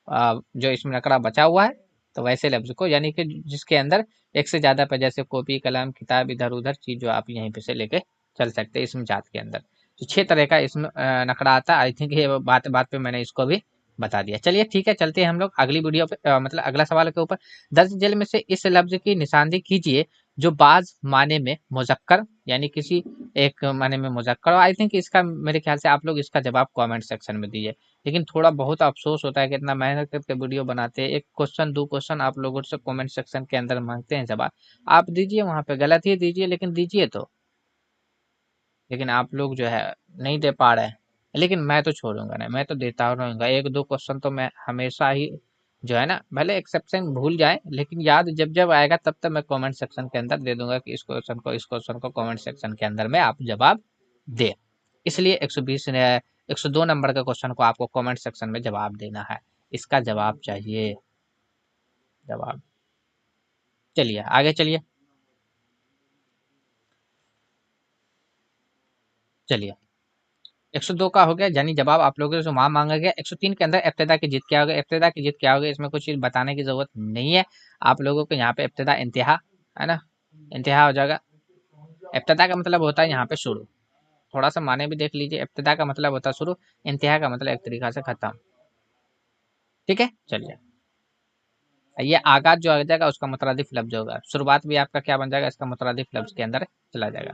जो इसमें नकरा बचा हुआ है, तो वैसे लफ्ज को, यानी कि जिसके अंदर एक से ज्यादा पे, जैसे कॉपी कलम किताब इधर उधर चीज, जो आप यहीं पे से लेके चल सकते हैं इसमें जात के अंदर। तो 6 तरह का इसमें नकरा आता है। आई थिंक ये बात बात पे मैंने इसको भी बता दिया। चलिए ठीक है, चलते हैं हम लोग अगली वीडियो पे, मतलब अगला सवाल के ऊपर। दर्ज जेल में से इस लफ्ज की निशानदेही कीजिए जो बाज माने में मुजक्कर, यानी किसी एक माने में मुजक्कर। आई थिंक इसका मेरे ख्याल से आप लोग इसका जवाब कमेंट सेक्शन में दीजिए। लेकिन थोड़ा बहुत अफसोस होता है कि इतना मेहनत करके वीडियो बनाते हैं, एक क्वेश्चन दो क्वेश्चन आप लोगों से कमेंट सेक्शन के अंदर मांगते हैं जवाब, आप दीजिए, वहां पे गलत ही दीजिए लेकिन दीजिए तो। लेकिन आप लोग जो है नहीं दे पा रहे हैं, लेकिन मैं तो छोड़ूंगा नहीं, मैं तो देता रहूंगा। एक दो क्वेश्चन तो मैं हमेशा ही जो है ना, भले एक्सेप्शन भूल जाए लेकिन याद जब जब आएगा तब तब मैं कमेंट सेक्शन के अंदर दे दूंगा कि इस क्वेश्चन को कमेंट सेक्शन के अंदर में आप जवाब दे। इसलिए 120 ने 102 नंबर के क्वेश्चन को आपको कमेंट सेक्शन में जवाब देना है, इसका जवाब चाहिए, जवाब। चलिए आगे चलिए, चलिए 102 का हो गया, यानी जवाब आप लोगों से वहां मांगा गया। 103 के अंदर इब्तिदा की जिद क्या होगा, इब्तिदा की जिद क्या होगा, इसमें कुछ चीज बताने की जरूरत नहीं है आप लोगों को। यहाँ पे इब्तिदा इंतहा है ना, इंतहा हो जाएगा। इब्तिदा का मतलब होता है यहाँ पे शुरू, थोड़ा सा माने भी देख लीजिए, इब्तिदा का मतलब होता है शुरू, इंतहा का मतलब एक तरीका से खत्म। ठीक है, चलिए, ये आगाज जो आ जाएगा उसका मुतरादिफ लफ्ज होगा, शुरुआत भी आपका क्या बन जाएगा, इसका मुतरादिफ लफ्ज के अंदर चला जाएगा।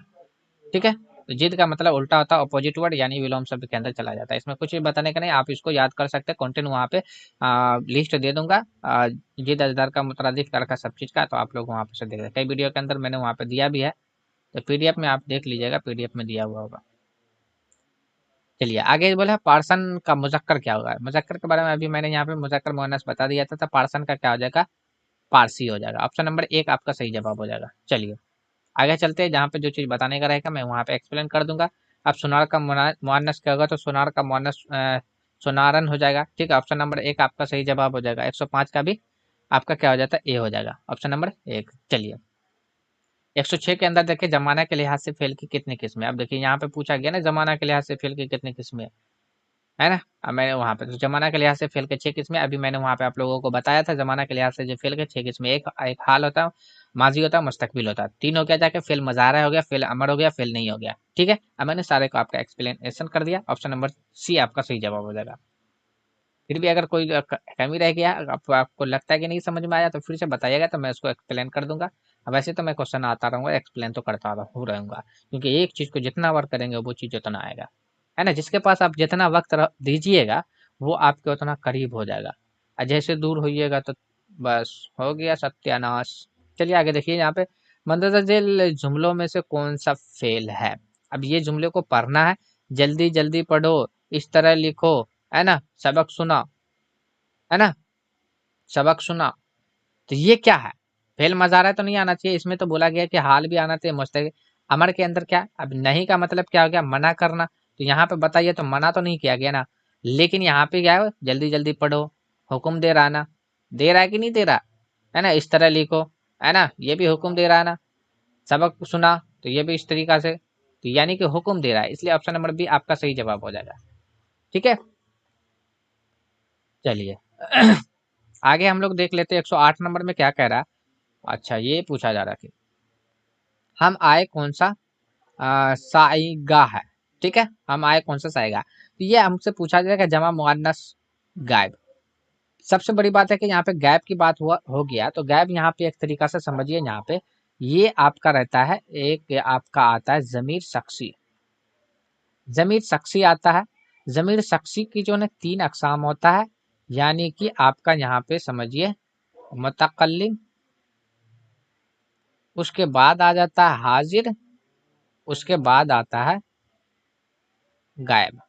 ठीक है, तो जिद का मतलब उल्टा होता है अपोजिट वर्ड, यानी विलोम शब्द के अंदर चला जाता है। इसमें कुछ भी बताने का नहीं, आप इसको याद कर सकते हैं, कंटेंट वहाँ पे लिस्ट दे दूंगा, जिद अजदार का मुतरादिफ कर का सब चीज का, तो आप लोग वहाँ पे से देख कई वीडियो के अंदर मैंने वहाँ पे दिया भी है, तो पीडीएफ में आप देख लीजिएगा, पीडीएफ में दिया हुआ होगा। चलिए आगे बोला पार्सन का मुजक्कर क्या होगा, मुजक्कर के बारे में अभी मैंने यहाँ पे मुजक्कर मुअन्नस बता दिया था, तो पार्सन का क्या हो जाएगा, पारसी हो जाएगा। ऑप्शन नंबर एक आपका सही जवाब हो जाएगा। चलिए आगे चलते हैं, जहाँ पे जो चीज बताने का रहेगा मैं वहाँ पे एक्सप्लेन कर दूंगा। अब सुनार का मुअन्नस क्या होगा, तो सुनार का मुअन्नस सुनारन हो जाएगा। ठीक है, ऑप्शन नंबर एक आपका सही जवाब हो जाएगा। 105 का भी आपका क्या हो जाता है, ए हो जाएगा, ऑप्शन नंबर एक। चलिए 106 के अंदर देखिए, जमाना के लिहाज से फेल की कितनी किस्में। अब देखिए यहाँ पे पूछा गया ना, जमाना के लिहाज से फेल की कितनी किस्में है ना। अब मैंने वहां पे तो जमाना के लिहाज से फेल के 6 किस्में, अभी मैंने वहां पे आप लोगों को बताया था, जमाना के लिहाज से जो फेल के 6 किस्में, एक एक हाल होता है, माजी होता है, मुस्तकबिल होता है। तीन हो गया जाके, फेल मजारा हो गया, फेल अमर हो गया, फेल नहीं हो गया। ठीक है, अब मैंने सारे को आपका एक्सप्लेनेशन कर दिया, ऑप्शन नंबर सी आपका सही जवाब हो जाएगा। फिर भी अगर कोई कमी रह गया, आपको लगता है कि नहीं समझ में आया, तो फिर से बताइएगा, तो मैं उसको एक्सप्लेन कर दूंगा। अब वैसे तो मैं क्वेश्चन आता रहूँगा, एक्सप्लेन तो करता रहूँगा, क्योंकि एक चीज़ को जितना बार करेंगे वो चीज़ उतना आएगा, है ना। जिसके पास आप जितना वक्त दीजिएगा वो आपके उतना करीब हो जाएगा, और जैसे दूर होइएगा तो बस हो गया सत्यानाश। चलिए आगे देखिए यहाँ पे, मंदरजा जेल जुमलों में से कौन सा फेल है। अब ये जुमले को पढ़ना है, जल्दी जल्दी पढ़ो, इस तरह लिखो, है ना। सबक सुना, है ना, सबक सुना। तो ये क्या है, फेल मजारा तो नहीं आना चाहिए, इसमें तो बोला गया कि हाल भी आना चाहिए, मुस्तकिल। अमर के अंदर क्या, अब नहीं का मतलब क्या हो गया, मना करना। तो यहाँ पे बताइए, तो मना तो नहीं किया गया ना, लेकिन यहाँ पे क्या है, जल्दी जल्दी पढ़ो, हुक्म दे रहा ना, दे रहा है कि नहीं दे रहा, है ना। इस तरह लिखो, है ना, ये भी हुक्म दे रहा है ना। सबक सुना, तो ये भी इस तरीका से, तो यानी कि हुक्म दे रहा है, इसलिए ऑप्शन नंबर बी आपका सही जवाब हो जाएगा। ठीक है, चलिए आगे हम लोग देख लेते हैं 108 नंबर में क्या कह रहा है। अच्छा, ये पूछा जा रहा है कि हम आए कौन सा साइगा है। ठीक है, हम आए कौन सा साइगा, तो ये हमसे पूछा जाएगा जमा मुअन्नस गायब। सबसे बड़ी बात है कि यहाँ पे गैप की बात हुआ हो गया, तो गैप यहाँ पे एक तरीका से समझिए, यहाँ पे ये आपका रहता है, एक आपका आता है जमीर शख्सी। जमीर शख्सी आता है, जमीर शख्सी की जो है 3 अकसाम होता है, यानी कि आपका यहाँ पे समझिए मुतकल्लिम, उसके बाद आ जाता है हाजिर, उसके बाद आता है गायब।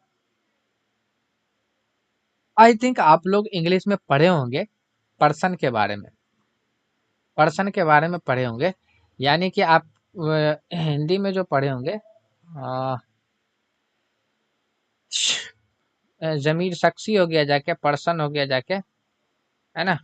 आई थिंक आप लोग इंग्लिश में पढ़े होंगे पर्सन के बारे में, पर्सन के बारे में पढ़े होंगे, यानी कि आप हिंदी में जो पढ़े होंगे जमीर शख्सी हो गया जाके, पर्सन हो गया जाके, है ना।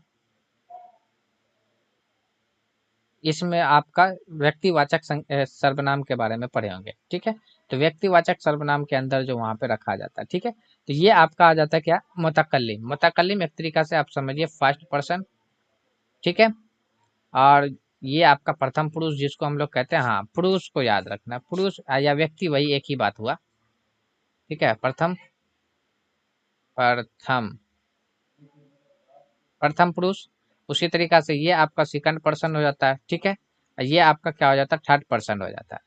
इसमें आपका व्यक्तिवाचक सर्वनाम के बारे में पढ़े होंगे। ठीक है, तो व्यक्तिवाचक सर्वनाम के अंदर जो वहां पे रखा जाता है, ठीक है, तो ये आपका आ जाता है क्या, मुतकल्लिम। मुतकल्लिम एक तरीका से आप समझिए फर्स्ट पर्सन। ठीक है, और ये आपका प्रथम पुरुष जिसको हम लोग कहते हैं, हाँ पुरुष को याद रखना, पुरुष या व्यक्ति वही एक ही बात हुआ। ठीक है, प्रथम, प्रथम, प्रथम पुरुष। उसी तरीका से ये आपका सेकंड पर्सन हो जाता है। ठीक है, ये आपका क्या हो जाता है, थर्ड पर्सन हो जाता है।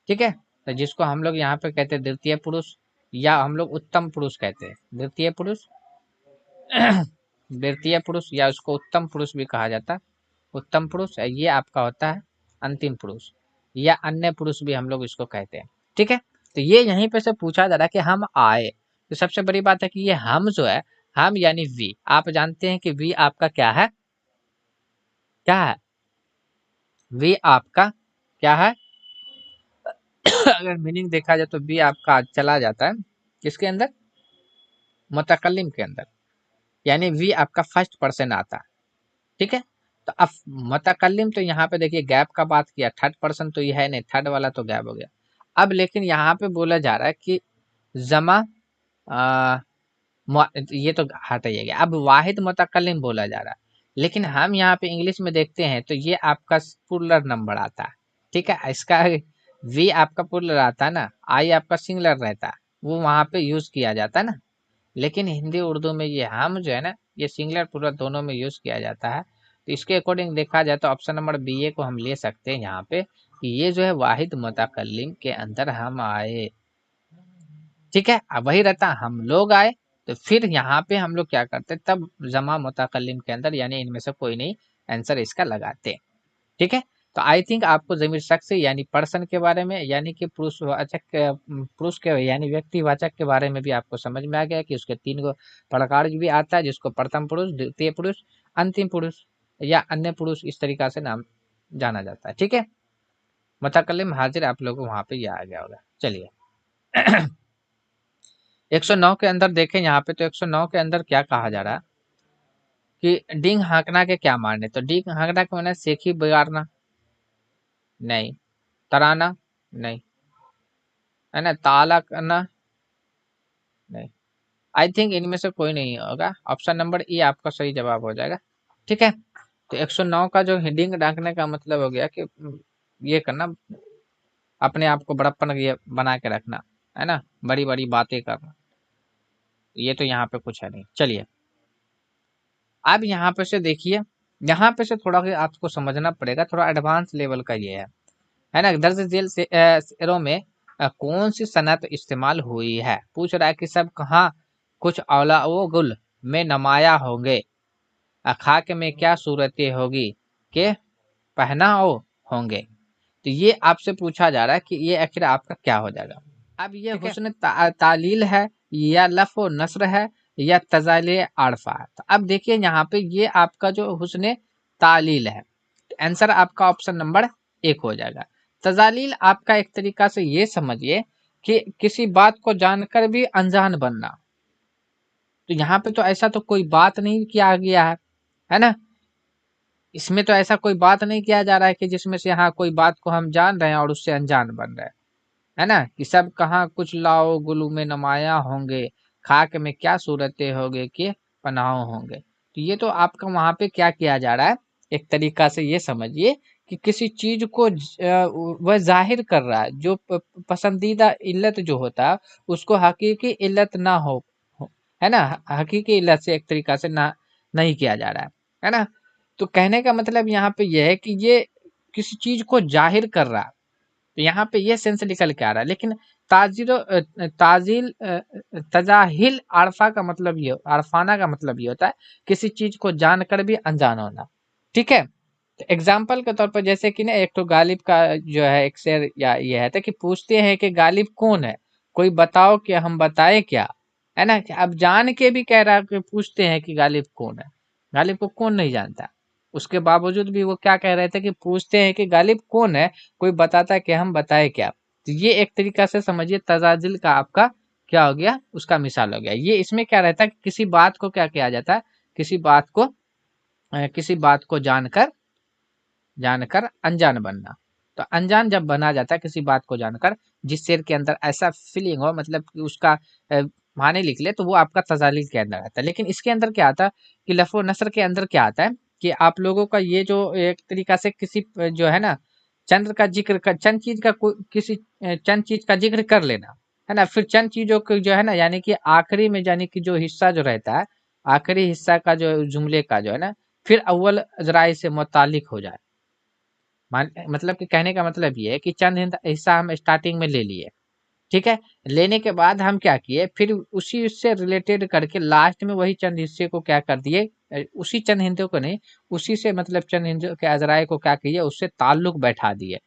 ठीक है, तो जिसको हम लोग यहाँ पे कहते हैं द्वितीय पुरुष, या हम लोग उत्तम पुरुष कहते हैं, द्वितीय पुरुष द्वितीय पुरुष, या उसको उत्तम पुरुष भी कहा जाता है। उत्तम पुरुष ये आपका होता है अंतिम पुरुष, या अन्य पुरुष भी हम लोग इसको कहते हैं। ठीक है, तो ये यहीं पे से पूछा जा रहा है कि हम आए, तो सबसे बड़ी बात है कि ये हम जो है, हम यानी वी, आप जानते हैं कि वी आपका क्या है, क्या है, वी आपका क्या है अगर मीनिंग देखा जाए तो वी आपका चला जाता है किसके अंदर, मुतकल्लिम के अंदर, यानी वी आपका फर्स्ट पर्सन आता है। ठीक है, तो अब मुतकल्लिम, तो यहाँ पे देखिए गैप का बात किया, थर्ड पर्सन तो ये है नहीं, थर्ड वाला तो गैप हो गया। अब लेकिन यहाँ पे बोला जा रहा है कि जमा आ, ये तो हटाइएगा, अब वाहिद मुतकल्लिम बोला जा रहा है, लेकिन हम यहाँ पे इंग्लिश में देखते हैं तो ये आपका प्लुरल नंबर आता है। ठीक है, इसका वी आपका प्लुरल आता है ना, आई आपका सिंगुलर रहता है, वो वहां पे यूज किया जाता है ना। लेकिन हिंदी उर्दू में ये हम जो है ना, ये सिंगुलर प्लुरल दोनों में यूज किया जाता है। तो इसके अकॉर्डिंग देखा जाए तो ऑप्शन नंबर बी ए को हम ले सकते हैं यहाँ पे, कि ये जो है वाहिद मुतकल्लिम के अंदर हम आए। ठीक है, अब वही रहता हम लोग आए, तो फिर यहाँ पे हम लोग क्या करते, तब जमा मुतकल्लिम के अंदर, यानी इनमें से कोई नहीं आंसर इसका लगाते। ठीक है, तो आई थिंक आपको ज़मीर शख्स यानी पर्सन के बारे में, यानी कि पुरुषवाचक पुरुष के यानी व्यक्तिवाचक के बारे में भी आपको समझ में आ गया कि उसके 3 गो प्रकार भी आता है, जिसको प्रथम पुरुष, द्वितीय पुरुष, अंतिम पुरुष, या अन्य पुरुष, इस तरीका से नाम जाना जाता है। ठीक है, मुतकल्लिम हाजिर आप लोगों को वहां पे ये आ गया होगा। चलिए 109 के अंदर देखें यहाँ पे, तो 109 के अंदर क्या कहा जा रहा है कि डींग हाँकना के क्या मारने, तो डींग हाँकना के माने सेखी बिगाड़ना नहीं, तराना नहीं, है ना, ताला करना नहीं। आई थिंक इनमें से कोई नहीं होगा, ऑप्शन नंबर ई आपका सही जवाब हो जाएगा। ठीक है, तो 109 का जो हेडिंग डाकने का मतलब हो गया कि ये करना, अपने आप को बड़प्पन ये बना के रखना, है ना, बड़ी बड़ी बातें करना, ये तो यहाँ पे कुछ है नहीं। चलिए अब यहाँ पे से देखिए यहाँ पे से थोड़ा आपको समझना पड़ेगा, थोड़ा एडवांस लेवल का ये है ना। दर्ज झेल से शेरों में कौन सी सनत इस्तेमाल हुई है। पूछ रहा है कि सब कहाँ कुछ औला वो गुल में नमाया होंगे, खाक में क्या सूरतें होगी के पहना हो होंगे। तो ये आपसे पूछा जा रहा है कि ये आखिर आपका क्या हो जाएगा। अब ये हुस्न तालील है या लफ व नस्र है या तजाले आरफा है। तो अब देखिए यहाँ पे ये आपका जो हुस्न तालील है, आंसर आपका ऑप्शन नंबर 1 हो जाएगा। तजालील आपका एक तरीका से ये समझिए कि किसी बात को जानकर भी अनजान बनना। तो यहाँ पे तो ऐसा तो कोई बात नहीं किया गया है ना। इसमें तो ऐसा कोई बात नहीं किया जा रहा है कि जिसमें से हाँ कोई बात को हम जान रहे हैं और उससे अनजान बन रहे हैं, है ना। कि सब कहाँ कुछ लाओ गुलू में नमाया होंगे, खाक में क्या सूरतें होंगे कि पनाह होंगे। तो ये तो आपका वहां पे क्या किया जा रहा है, एक तरीका से ये समझिए कि किसी चीज को वह जाहिर कर रहा है, जो पसंदीदा इल्लत जो होता है उसको हकीकी इल्लत ना है ना। हकीकी इल्लत से एक तरीका से ना नहीं किया जा रहा है ना। तो कहने का मतलब यहाँ पे यह है कि ये किसी चीज को जाहिर कर रहा है। तो यहाँ पे ये सेंस निकल के आ रहा है। लेकिन ताजिल तजाहिल आरफा का मतलब ये, आरफाना का मतलब ये होता है किसी चीज को जानकर भी अनजान होना। ठीक है। तो एग्जाम्पल के तौर पर जैसे कि ना एक तो गालिब का जो है एक शेर या ये है था कि पूछते हैं कि गालिब कौन है, कोई बताओ कि हम बताए क्या, है ना। कि अब जान के भी कह रहा है कि पूछते हैं कि गालिब कौन है। गालिब को कौन नहीं जानता, उसके बावजूद भी वो क्या कह रहे थे कि पूछते हैं कि गालिब कौन है, कोई बताता है कि हम बताए क्या। तो ये एक तरीका से समझिए तजाजिल का आपका क्या हो गया, उसका मिसाल हो गया। ये इसमें क्या रहता है कि किसी बात को क्या किया जाता है, किसी बात को जानकर जानकर अनजान बनना। तो अनजान जब बना जाता है किसी बात को जानकर, जिस शेर के अंदर ऐसा फीलिंग हो, मतलब कि उसका माने लिख ले, तो वो आपका तजालील के अंदर आता है। लेकिन इसके अंदर क्या आता है कि लफ़्ज़ नस्र के अंदर क्या आता है कि आप लोगों का ये जो एक तरीका से किसी जो है ना चंद्र का जिक्र कर, चंद चीज का किसी चंद चीज का जिक्र कर लेना, है ना। फिर चंद चीजों को जो है ना, यानी कि आखिरी में, यानी कि जो हिस्सा जो रहता है, आखिरी हिस्सा का जो जुमले का जो है ना, फिर अव्वल अजराई से मुतालिक हो जाए। मतलब कि कहने का मतलब ये है कि चंद हिस्सा हम स्टार्टिंग में ले लिए, ठीक है। लेने के बाद हम क्या किए, फिर उसी से रिलेटेड करके लास्ट में वही चंद हिस्से को क्या कर दिए, उसी चंद हिंदों को नहीं, उसी से मतलब चंद हिंदों के अजराए को क्या किए, उससे ताल्लुक बैठा दिए,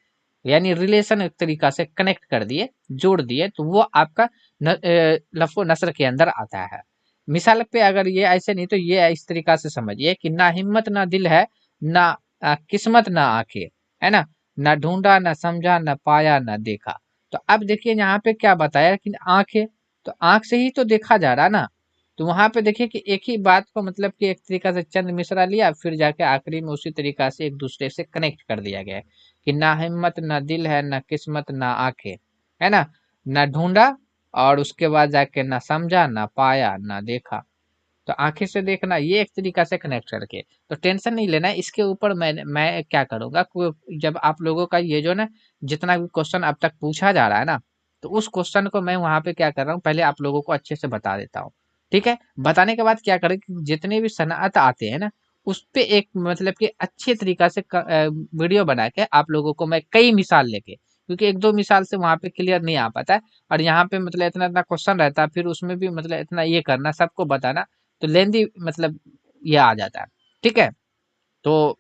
यानी रिलेशन एक तरीका से कनेक्ट कर दिए, जोड़ दिए। तो वो आपका लफ्ज़ नस्र के अंदर आता है। मिसाल पे अगर ये ऐसे नहीं, तो ये इस तरीका से समझिए कि ना हिम्मत ना दिल है, ना किस्मत ना आंखें, है ना। ना ढूंढा ना समझा ना पाया ना देखा। तो अब देखिए यहाँ पे क्या बताया कि आंख है, तो आंख से ही तो देखा जा रहा है ना। तो वहां पे देखिए कि एक ही बात को मतलब कि एक तरीका से चंद मिश्रा लिया, फिर जाके आखिरी में उसी तरीका से एक दूसरे से कनेक्ट कर दिया गया है कि ना हिम्मत ना दिल है, ना किस्मत ना आंखें, है ना। ना ढूंढा, और उसके बाद जाके ना समझा ना पाया ना देखा। तो आंखें से देखना, ये एक तरीका से कनेक्ट करके, तो टेंशन नहीं लेना है इसके ऊपर। मैं क्या करूंगा, जब आप लोगों का ये जो ना जितना भी क्वेश्चन अब तक पूछा जा रहा है ना, तो उस क्वेश्चन को मैं वहां पे क्या कर रहा हूँ, पहले आप लोगों को अच्छे से बता देता हूँ। ठीक है। बताने के बाद क्या करें कि जितने भी सनअत आते हैं ना, उस पे एक मतलब कि अच्छे तरीका से वीडियो बना के आप लोगों को मैं कई मिसाल लेके, क्योंकि एक दो मिसाल से वहां पे क्लियर नहीं आ पाता है। और यहाँ पे मतलब इतना इतना क्वेश्चन रहता है, फिर उसमें भी मतलब इतना ये करना, सबको बताना, तो लेंदी मतलब ये आ जाता है। ठीक है। तो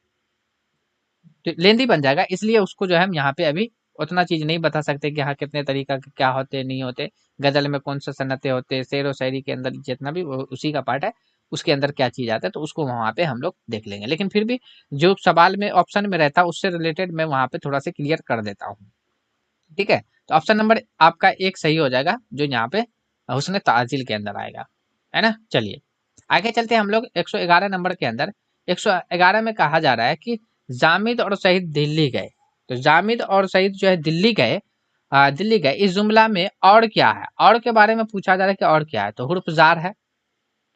लेंदी बन जाएगा, इसलिए उसको जो है हम यहाँ पे अभी उतना चीज नहीं बता सकते कि हाँ कितने तरीका के क्या होते नहीं होते, गजल में कौन सा सन्नतें होते, शेर व शायरी के अंदर जितना भी उसी का पार्ट है, उसके अंदर क्या चीज आता है, तो उसको वहां पे हम लोग देख लेंगे। लेकिन फिर भी जो सवाल में ऑप्शन में रहता है उससे रिलेटेड मैं वहां पे थोड़ा सा क्लियर कर देता हूँ। ठीक है। तो ऑप्शन नंबर आपका 1 सही हो जाएगा, जो यहाँ पे हुस्न ताजिल के अंदर आएगा, है ना। चलिए आगे चलते हैं हम लोग 111 नंबर के अंदर। 111 में कहा जा रहा है कि जामिद और सईद दिल्ली गए। तो जामिद और सईद जो है दिल्ली गए, दिल्ली गए, इस जुमला में और क्या है, और के बारे में पूछा जा रहा है कि और क्या है, तो हुर्फ जार है।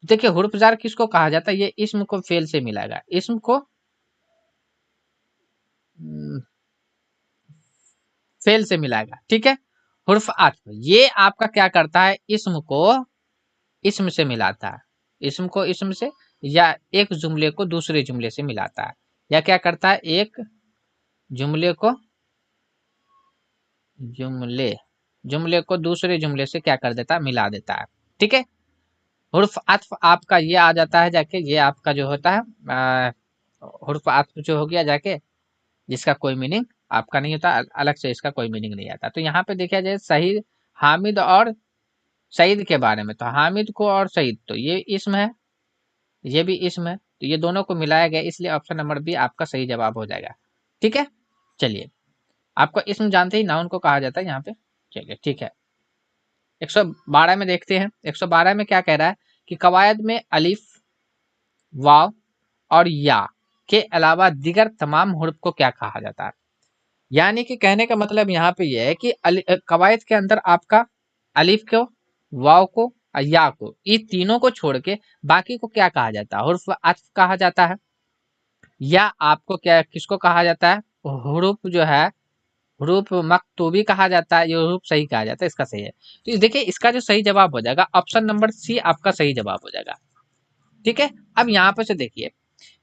देखिए हुर्फ जार किसको कहा जाता है, ये इस्म को फेल से मिलाएगा, इस्म को फेल से मिलाएगा। ठीक है। हुर्फ आत्फ ये आपका क्या करता है, इस्म को इसम से मिलाता है, इसम को इसम से या एक जुमले को दूसरे जुमले से मिलाता है, या क्या करता है, एक जुमले को जुमले जुमले को दूसरे जुमले से क्या कर देता है, मिला देता है। ठीक है, हुर्फ अत्फ आपका ये आ जाता है जाके, ये आपका जो होता है हुर्फ अत्फ जो हो गया जाके, जिसका कोई मीनिंग आपका नहीं होता, अलग से इसका कोई मीनिंग नहीं आता। तो यहाँ पे देखा जाए सही हामिद और सईद के बारे में, तो हामिद को और सईद तो ये इसम है, ये भी इसम है, तो ये दोनों को मिलाया गया, इसलिए ऑप्शन नंबर बी आपका सही जवाब हो जाएगा। ठीक है, चलिए, आपको इसम जानते ही नाउन को कहा जाता है यहाँ पे। चलिए ठीक है, 112 में देखते हैं। 112 में क्या कह रहा है कि कवायद में अलिफ, वाव और या के अलावा दीगर तमाम हुर्फ को क्या कहा जाता है। यानी कि कहने का मतलब यहाँ पे ये है कि कवायद के अंदर आपका अलिफ को, वाव को और या को, ये तीनों को छोड़ के बाकी को क्या कहा जाता है, हुर्फ अत्फ कहा जाता है। या आपको क्या, किसको कहा जाता है, हुरूफ जो है, हुरूफ मकतूबी कहा जाता है, ये हुरूफ सही कहा जाता है, इसका सही है। तो देखिए, इसका जो सही जवाब हो जाएगा ऑप्शन नंबर सी आपका सही जवाब हो जाएगा। ठीक है, अब यहाँ पर से देखिए,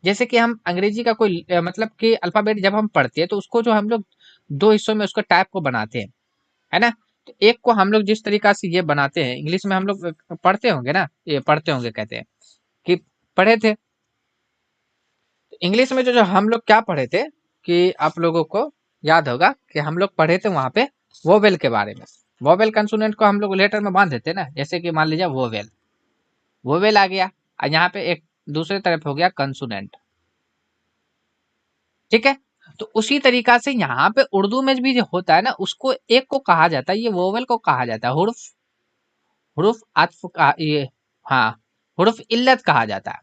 जैसे कि हम अंग्रेजी का कोई मतलब कि अल्फाबेट जब हम पढ़ते हैं तो उसको जो हम लोग दो हिस्सों में उसको टाइप को बनाते हैं, है ना। तो एक को हम लोग जिस तरीका से ये बनाते हैं, इंग्लिश में हम लोग पढ़ते होंगे ना, ये पढ़ते होंगे कहते हैं कि पढ़े थे, तो इंग्लिश में जो हम लोग क्या पढ़े थे, कि आप लोगों को याद होगा कि हम लोग पढ़े थे वहां पे वोवेल के बारे में। वोवेल कंसोनेंट को हम लोग लेटर में बांध देते ना, जैसे कि मान लीजिए वोवेल, वोवेल आ गया, और यहाँ पे एक दूसरे तरफ हो गया कंसोनेंट। ठीक है, तो उसी तरीका से यहाँ पे उर्दू में भी जो होता है ना, उसको एक को कहा जाता है, ये वोवेल को कहा जाता है हुर्फ, हुर्फ अत्फ का ये, हाँ, हुर्फ इल्लत कहा जाता है।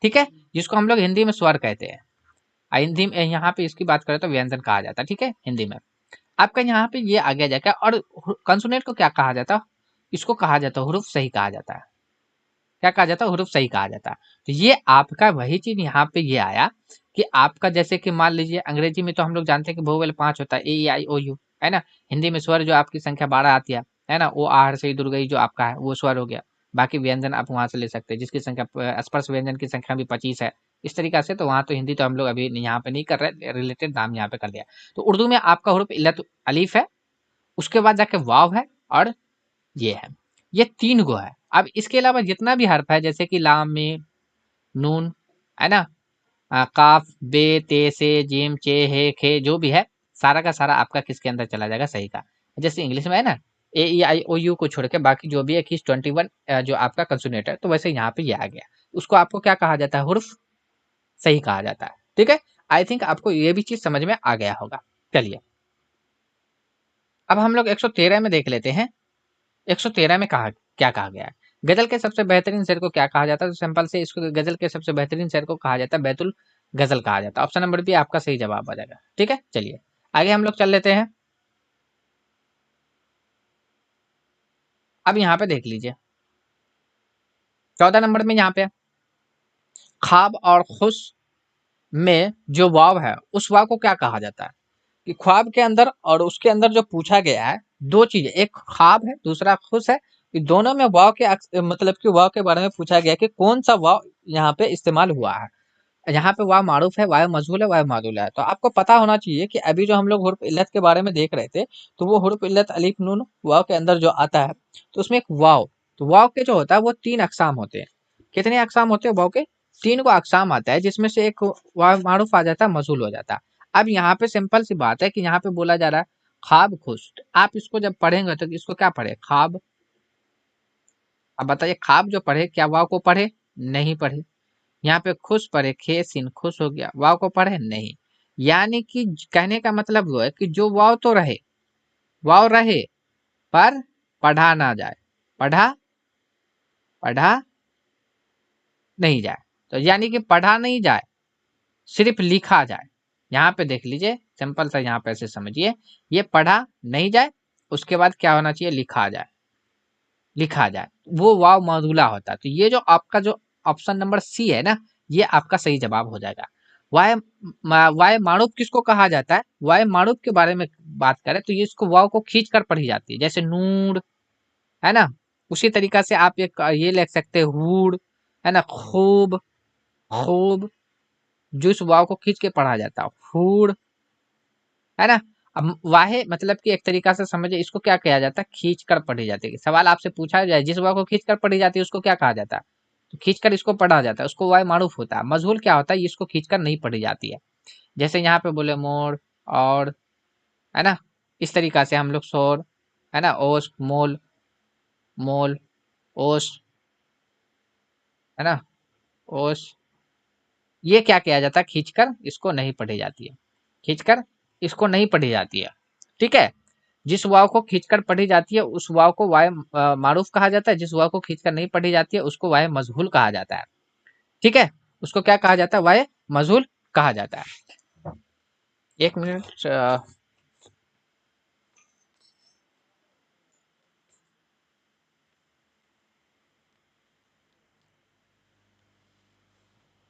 ठीक है, जिसको हम लोग हिंदी में स्वर कहते हैं, हिंदी में यहाँ पे इसकी बात करें तो व्यंजन कहा जाता है। ठीक है, हिंदी में आपका यहाँ पे ये आ गया जाएगा। और कंसोनेंट को क्या कहा जाता है, इसको कहा जाता है हुर्फ सही कहा जाता है। क्या कहा जाता है, हुर्फ सही कहा जाता है। तो ये आपका वही चीज यहाँ पे ये आया कि आपका जैसे कि मान लीजिए अंग्रेजी में तो हम लोग जानते हैं कि वोवेल 5 होता है, ए ई आई ओ यू, है ना। हिंदी में स्वर जो आपकी संख्या 12 आती है ना, ओ आहर से दुर्गई जो आपका है वो स्वर हो गया। बाकी व्यंजन आप वहां से ले सकते हैं, जिसकी संख्या स्पर्श व्यंजन की संख्या भी 25 है, इस तरीका से। तो वहां तो हिंदी तो हम लोग अभी यहाँ पे नहीं कर रहे, रिलेटेड नाम यहाँ पे कर दिया। तो उर्दू में आपका हुर्फ इल्लत अलीफ है, उसके बाद जाके वाव है, और ये है, ये 3 गो है। अब इसके अलावा जितना भी हर्फ है, जैसे कि लाम में नून, है ना, काफ बे ते से जिम चे हे खे, जो भी है सारा का सारा आपका किसके अंदर चला जाएगा, सही का। जैसे इंग्लिश में है ना, ए ई आई ओ यू को छोड़ के बाकी जो भी है किस 21 जो आपका कंसोनेंट है, तो वैसे यहाँ पे ये आ गया, उसको आपको क्या कहा जाता है, हुर्फ सही कहा जाता है। ठीक है, आई थिंक आपको ये भी चीज समझ में आ गया होगा। चलिए, अब हम लोग 113 में देख लेते हैं। 113 में कहा क्या कहा गया है, गजल के सबसे बेहतरीन शेर को क्या कहा जाता है। तो सिंपल से इसको गजल के सबसे बेहतरीन शेर को कहा जाता है बैतुल गजल कहा जाता है। ऑप्शन नंबर बी आपका सही जवाब आ जाएगा। ठीक है, चलिए आगे हम लोग चल लेते हैं। अब यहाँ पे देख लीजिए 14 नंबर में यहाँ पे ख्वाब और खुश में जो वाव है, उस वाव को क्या कहा जाता है। कि ख्वाब के अंदर और उसके अंदर जो पूछा गया है, दो चीजें, एक ख्वाब है दूसरा खुश है, कि दोनों में वाव के मतलब कि वाव के बारे में पूछा गया कि कौन सा वाव यहाँ पे इस्तेमाल हुआ है। यहाँ पे वाव मारूफ है, वाव मजहूल है, वाव मादुल है। तो आपको पता होना चाहिए कि अभी जो हम लोग हुर्फ इल्लत के बारे में देख रहे थे, तो वो हुर्फ इल्लत अलिफ नून वाव के अंदर जो आता है, तो उसमें एक वाव, तो वाव के जो होता है वो 3 अकसाम होते हैं। कितने अकसाम होते हैं वाव के, 3 को अकसाम आता है, जिसमें से एक वाव मारूफ आ जाता है, मजहूल हो जाता है। अब यहाँ पे सिंपल सी बात है कि यहाँ पे बोला जा रहा है ख्वाब खुश, आप इसको जब पढ़ेंगे तो इसको क्या पढ़े, ख्वाब। अब बताइए, ख्वाब जो पढ़े क्या वाव को पढ़े, नहीं पढ़े। यहाँ पे खुश पढ़े, खे सिन खुश हो गया, वाव को पढ़े नहीं। यानी कि कहने का मतलब वो है कि जो वाव तो रहे, वाव रहे, पर पढ़ा ना जाए, पढ़ा पढ़ा नहीं जाए। तो यानी कि पढ़ा नहीं जाए, सिर्फ लिखा जाए। यहाँ पे देख लीजिए, सिंपल सा यहाँ पे ऐसे समझिए, ये पढ़ा नहीं जाए, उसके बाद क्या होना चाहिए, लिखा जाए, लिखा जाए, वो वाव मौजूला होता है। तो ये जो आपका जो ऑप्शन नंबर सी है ना, ये आपका सही जवाब हो जाएगा। वाय वाय मारूफ किसको कहा जाता है, वाय मारूफ के बारे में बात करें तो ये इसको वाव को खींच कर पढ़ी जाती है, जैसे नूर, है ना। उसी तरीका से आप एक ये लिख सकते हैं हूड़, है ना, खूब, खूब, जो इस वाव को खींच के पढ़ा जाता है, फूड, है ना। अब वाहे मतलब कि एक तरीका से समझे, इसको क्या किया जाता है, खींच कर पढ़ी जाती है। सवाल आपसे पूछा जाए जिस वाव को खींच कर पढ़ी जाती है उसको क्या कहा जाता है, तो खींच कर इसको पढ़ा जाता है, उसको वाय मारूफ होता है। मजहूल क्या होता है, इसको खींच कर नहीं पढ़ी जाती है। जैसे यहाँ पे बोले मोर और, है ना, इस तरीका से हम लोग शोर, है ना, ओस, मोल, मोल, ओस, है ना, ओस, ये क्या किया जाता है, खींचकर इसको नहीं पढ़ी जाती है, खींचकर इसको नहीं पढ़ी जाती है। ठीक है, जिस वाव को खींचकर पढ़ी जाती है उस वाव को वाय मारूफ कहा जाता है, जिस वाव को खींचकर नहीं पढ़ी जाती है उसको वाय मजहूल कहा जाता है। ठीक है, उसको क्या कहा जाता है, वाय मजहूल कहा जाता है। एक मिनट,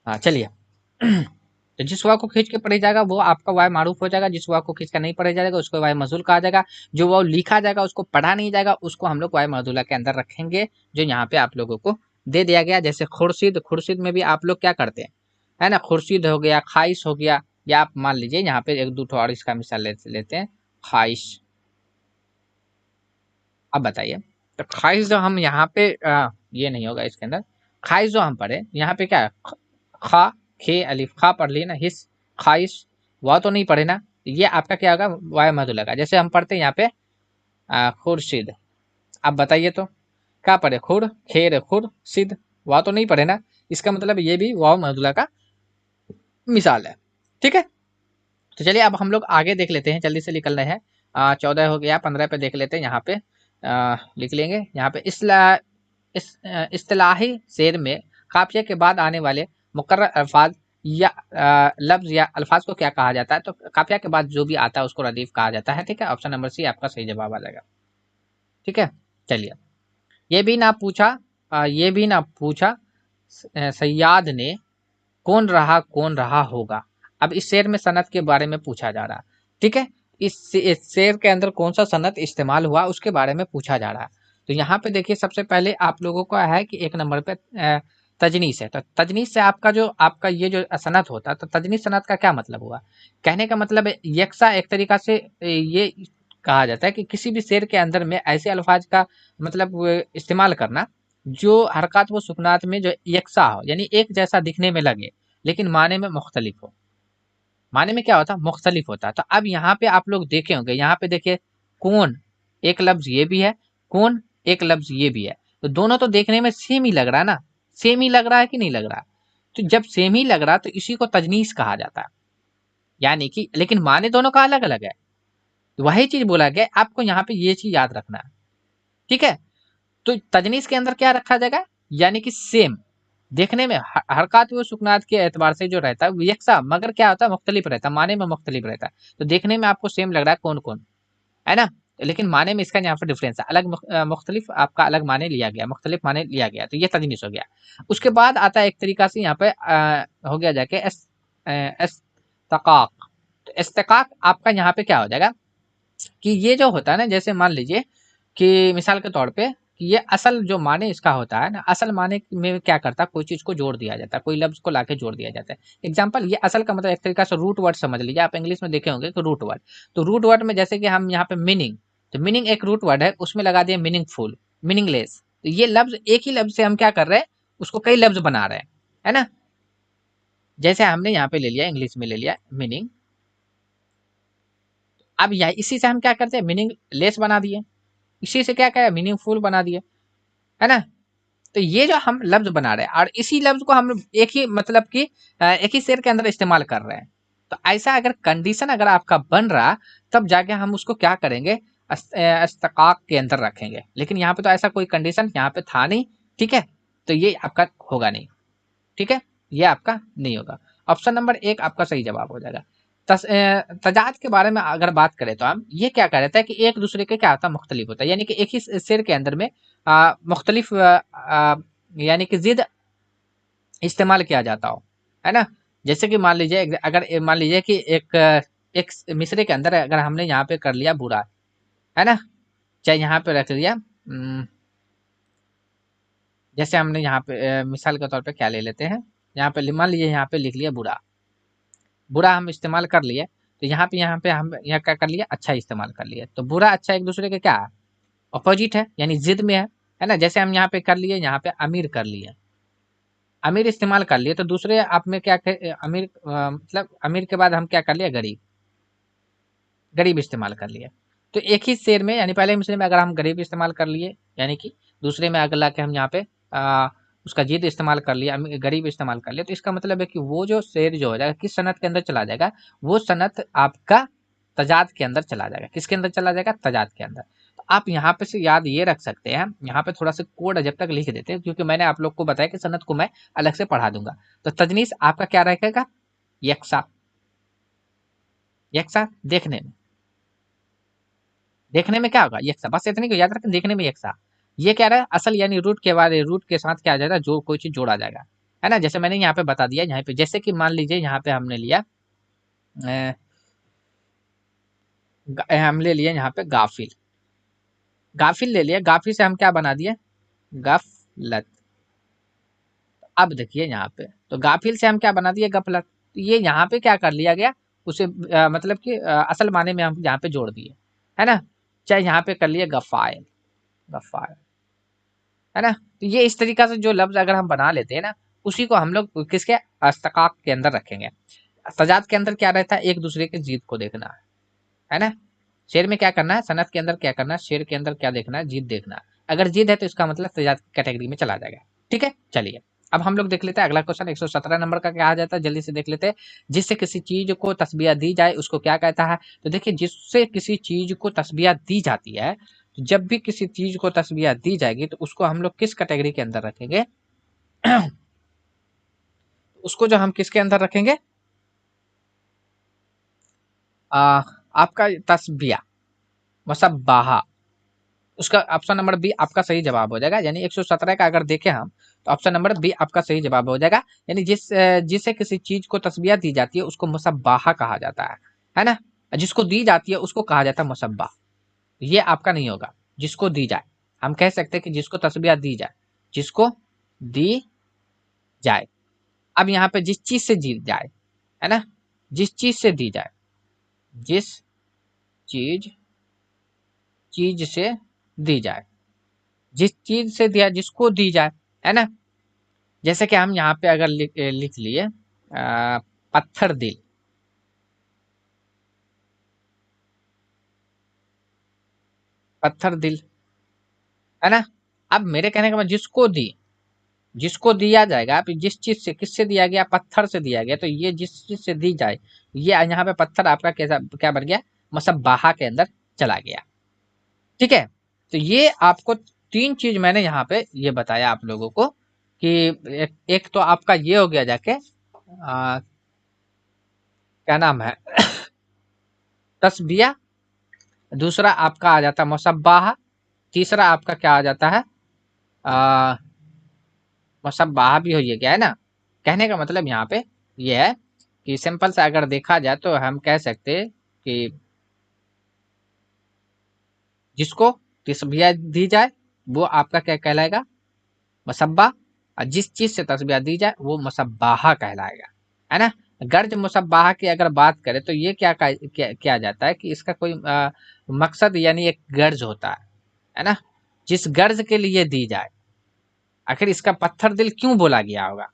हाँ चलिए। तो जिस वाव को खींच के पढ़ा जाएगा वो आपका वाय मारूफ हो जाएगा, जिस वाव को खींच कर नहीं पढ़ा जाएगा उसको वाय मजहूल कहा जाएगा। जो वाव लिखा जाएगा उसको पढ़ा नहीं जाएगा उसको हम लोग वाय मजहूला के अंदर रखेंगे, जो यहाँ पे आप लोगों को दे दिया गया। जैसे खुर्शीद, खुर्शीद में भी आप लोग क्या करते हैं, है ना, खुर्शीद हो गया, खाइश हो गया, या आप मान लीजिए यहाँ पे एक दो और इसका मिसाल लेते हैं, खाइश। अब बताइए, तो खाइश जो हम यहाँ पे ये नहीं होगा इसके अंदर, खाइश जो हम पढ़े यहाँ पे क्या है, खा, खे, अलिफ खा पढ़ लिए ना, हिस, खाइश, वह तो नहीं पढ़े ना, ये आपका क्या होगा, वाय मधु लगा। जैसे हम पढ़ते हैं यहाँ पे खुर्शीद, अब बताइए तो क्या पढ़े, खुर, खेर, खुर, सिद्ध, वह तो नहीं पढ़े ना, इसका मतलब ये भी वाव मधुला का मिसाल है। ठीक है, तो चलिए अब हम लोग आगे देख लेते हैं, जल्दी से निकल रहे हैं। 14 हो गया, 15 पे देख लेते हैं। यहाँ पे लिख लेंगे, यहाँ पे इस्तिलाही शेर में काफिया के बाद आने वाले मुकर्रर अल्फाज या लफ्ज या अल्फाज को क्या कहा जाता है, तो काफिया के बाद जो भी आता है उसको रदीफ कहा जाता है। ठीक है, ऑप्शन नंबर सी आपका सही जवाब आ जाएगा। ठीक है, चलिए, ये भी ना पूछा, ये भी ना पूछा सयाद ने कौन रहा होगा। अब इस शेर में सनत के बारे में पूछा जा रहा है। ठीक है, इस शेर के अंदर कौन सा सनत इस्तेमाल हुआ उसके बारे में पूछा जा रहा है। तो यहाँ पे देखिए, सबसे पहले आप लोगों को है कि एक नंबर पे तजनीस है। तो तजनीस से आपका जो आपका ये जो सनत होता है, तो तजनीस सनत का क्या मतलब हुआ, कहने का मतलब है यकसा, एक तरीका से ये कहा जाता है कि किसी भी शेर के अंदर में ऐसे अल्फाज का मतलब इस्तेमाल करना जो हरकत व सुकनात में जो यकसा हो, यानी एक जैसा दिखने में लगे लेकिन माने में मुख्तलिफ हो। माने में क्या होता है, मुख्तलिफ होता है। तो अब यहाँ पे आप लोग देखे होंगे, यहाँ पे देखिए, कौन एक लफ्ज ये भी है, कौन एक लफ्ज ये भी है, तो दोनों तो देखने में सेम ही लग रहा है ना, सेम ही लग रहा है कि नहीं लग रहा। तो जब सेम ही लग रहा तो इसी को तजनीस कहा जाता है, यानी कि लेकिन माने दोनों का अलग अलग है। तो वही चीज बोला गया, आपको यहाँ पे ये चीज याद रखना है। ठीक है, तो तजनीस के अंदर क्या रखा जाएगा, यानी कि सेम देखने में, हरकत व सुकनात के एतबार से जो रहता है वो यकसा, मगर क्या होता है, मुख्तलिफ रहता है, माने में मुख्तलिफ रहता है। तो देखने में आपको सेम लग रहा है कौन कौन, है ना, लेकिन माने में इसका यहाँ पर डिफरेंस है, अलग मुख्तलिफ आपका अलग माने लिया गया, मुख्तलिफ माने लिया गया, तो ये तजनीस हो गया। उसके बाद आता है एक तरीका से यहाँ पे हो गया जाके इस्तकाक। तो इस्तकाक आपका यहाँ पे क्या हो जाएगा कि ये जो होता है ना, जैसे मान लीजिए कि मिसाल के तौर पे कि ये असल जो माने इसका होता है ना, असल माने में क्या करता है, कोई चीज को जोड़ दिया जाता है, कोई लफ्ज को लाके जोड़ दिया जाता है। एग्जांपल, ये असल का मतलब एक तरीका से रूट वर्ड समझ लीजिए, आप इंग्लिश में देखे होंगे कि रूट वर्ड। तो रूट वर्ड में जैसे कि हम यहाँ पे मीनिंग, तो मीनिंग एक रूट वर्ड है, उसमें लगा दिया मीनिंगफुल, मीनिंगलेस। तो ये लफ्ज एक ही लफ्ज से हम क्या कर रहे हैं, उसको कई लफ्ज बना रहे हैं, है ना। जैसे हमने यहाँ पे ले लिया, इंग्लिश में ले लिया मीनिंग, अब यह इसी से हम क्या करते हैं, मीनिंग लेस बना दिए, इसी से क्या क्या मीनिंगफुल बना दिए, है ना। तो ये जो हम लफ्ज बना रहे हैं और इसी लफ्ज को हम एक ही मतलब कि एक ही शेर के अंदर इस्तेमाल कर रहे हैं, तो ऐसा अगर कंडीशन अगर आपका बन रहा, तब जाके हम उसको क्या करेंगे, इस्तकाक के अंदर रखेंगे। लेकिन यहाँ पे तो ऐसा कोई कंडीशन यहाँ पे था नहीं। ठीक है, तो ये आपका होगा नहीं। ठीक है, ये आपका नहीं होगा। ऑप्शन नंबर एक आपका सही जवाब हो जाएगा। तजाद के बारे में अगर बात करें तो हम ये क्या कह रहे थे कि एक दूसरे के क्या होता है, मुख्तलिफ होता है, यानी कि एक ही शेर के अंदर में मुख्तलिफ यानी कि जिद इस्तेमाल किया जाता हो, है ना। जैसे कि मान लीजिए, अगर मान लीजिए कि एक मिसरे के अंदर अगर हमने यहाँ पे कर लिया बुरा, है ना, चाहे यहाँ पे रख लिया जैसे हमने यहाँ पे मिसाल के तौर पे क्या ले लेते हैं, यहाँ पे मान लीजिए यहाँ पे लिख लिया बुरा, बुरा हम इस्तेमाल कर लिए, तो यहाँ पे हम यहाँ क्या कर लिया, अच्छा इस्तेमाल कर लिए। तो बुरा अच्छा एक दूसरे के क्या है, अपोजिट है, यानी जिद में है ना। जैसे हम यहाँ पे कर लिए, यहाँ पे अमीर कर लिए, अमीर इस्तेमाल कर लिए, तो दूसरे आप में क्या अमीर मतलब अमीर के बाद हम क्या कर लिया, गरीब, गरीब इस्तेमाल कर लिया। तो एक ही शेर में, यानी पहले मिसरे में अगर हम गरीब इस्तेमाल कर लिए, यानी कि दूसरे में अगर लाके हम यहाँ पे उसका जिद इस्तेमाल कर लिया, गरीब इस्तेमाल कर लिया, तो इसका मतलब है कि वो जो शेर जो हो जाएगा किस सनत के अंदर चला जाएगा, वो सनत आपका तजाद के अंदर चला जाएगा। किसके अंदर चला जाएगा, तजाद के अंदर। तो आप यहाँ पे से याद ये रख सकते हैं, यहाँ पे थोड़ा सा कोड जब तक लिख देते हैं, क्योंकि मैंने आप लोग को बताया कि सनत को मैं अलग से पढ़ा दूंगा। तो तजनीस आपका क्या रहेगा, यकसा, यकसा देखने में क्या होगा, यकसा, बस इतनी को याद रखें, देखने में यकसा। ये क्या रहा है, असल यानी रूट के बाद रूट के साथ क्या आ जाएगा, जो कोई चीज जोड़ा जाएगा, है ना। जैसे मैंने यहाँ पे बता दिया, यहाँ पे जैसे कि मान लीजिए यहाँ पे हमने लिया हम ले लिए यहाँ पे गाफिल, गाफिल ले लिया, गाफिल से हम क्या बना दिए, गफलत। अब देखिए यहाँ पे, तो गाफिल से हम क्या बना दिए, गफलत। तो ये यहाँ पे क्या कर लिया गया, उसे मतलब कि असल माने में हम यहाँ पे जोड़ दिए, है ना। चाहे यहाँ पे कर लिए गफायल, गफायल, है ना। तो ये इस तरीका से जो लफ्ज अगर हम बना लेते हैं ना, उसी को हम लोग किसके अस्तकाक के अंदर रखेंगे। तजाद के अंदर क्या रहता है, एक दूसरे के जीत को देखना है ना। शेर में क्या करना है, सनत के अंदर क्या करना है, शेर के अंदर क्या देखना है, जीत देखना है। अगर जीत है तो इसका मतलब तजाद कैटेगरी में चला जाएगा। ठीक है, चलिए अब हम लोग देख लेते हैं अगला क्वेश्चन। 117 नंबर का क्या आ जाता है, जल्दी से देख लेते हैं। जिससे किसी चीज को तस्बिया दी जाए उसको क्या कहता है। तो देखिए, जिससे किसी चीज को तस्बिया दी जाती है, तो जब भी किसी चीज को तस्बिया दी जाएगी तो उसको हम लोग किस कैटेगरी के अंदर रखेंगे उसको जो हम किसके अंदर रखेंगे, आ, आपका तस्बिया मुसब्बाहा, उसका ऑप्शन नंबर बी आपका सही जवाब हो जाएगा। यानी 117 का अगर देखें हम, तो ऑप्शन नंबर बी आपका सही जवाब हो जाएगा। यानी जिसे किसी चीज को तस्बिया दी जाती है उसको मुसब्बाहा कहा जाता है ना। जिसको दी जाती है उसको कहा जाता है मुसब्बा। ये आपका नहीं होगा, जिसको दी जाए। हम कह सकते हैं कि जिसको तस्बिया दी जाए, जिसको दी जाए। अब यहाँ पे जिस चीज से जीत जाए, है ना, जिस चीज से दी जाए, जिस चीज चीज से दी जाए, जिस चीज से दिया जिसको दी जाए, है ना। जैसे कि हम यहाँ पे अगर लिख लिए पत्थर दिल, पत्थर दिल, है ना। अब मेरे कहने का मतलब जिसको दी, जिसको दिया जाएगा, आप जिस चीज से, किससे दिया गया, पत्थर से दिया गया, तो ये जिस चीज से दी जाए, ये यहाँ पे पत्थर आपका कैसा क्या बन गया, मुसब्बाहा के अंदर चला गया। ठीक है, तो ये आपको तीन चीज मैंने यहाँ पे ये बताया आप लोगों को कि एक तो आपका ये हो गया जाके क्या नाम है, तस्बिया। दूसरा आपका आ जाता है मुसब्बाहा। तीसरा आपका क्या आ जाता है, आ, मुसब्बाहा भी हो ये गया, है ना। कहने का मतलब यहाँ पे ये है कि सिंपल से अगर देखा जाए तो हम कह सकते हैं कि जिसको तस्बिया दी जाए वो आपका क्या कहलाएगा, मुसब्बा। और जिस चीज से तस्बिया दी जाए वो मुसब्बाहा कहलाएगा, है ना। गर्ज मुसब्बाहा की अगर बात करें तो ये क्या जाता है कि इसका कोई मकसद यानी एक गर्ज होता है ना। जिस गर्ज के लिए दी जाए, आखिर इसका पत्थर दिल क्यों बोला गया होगा,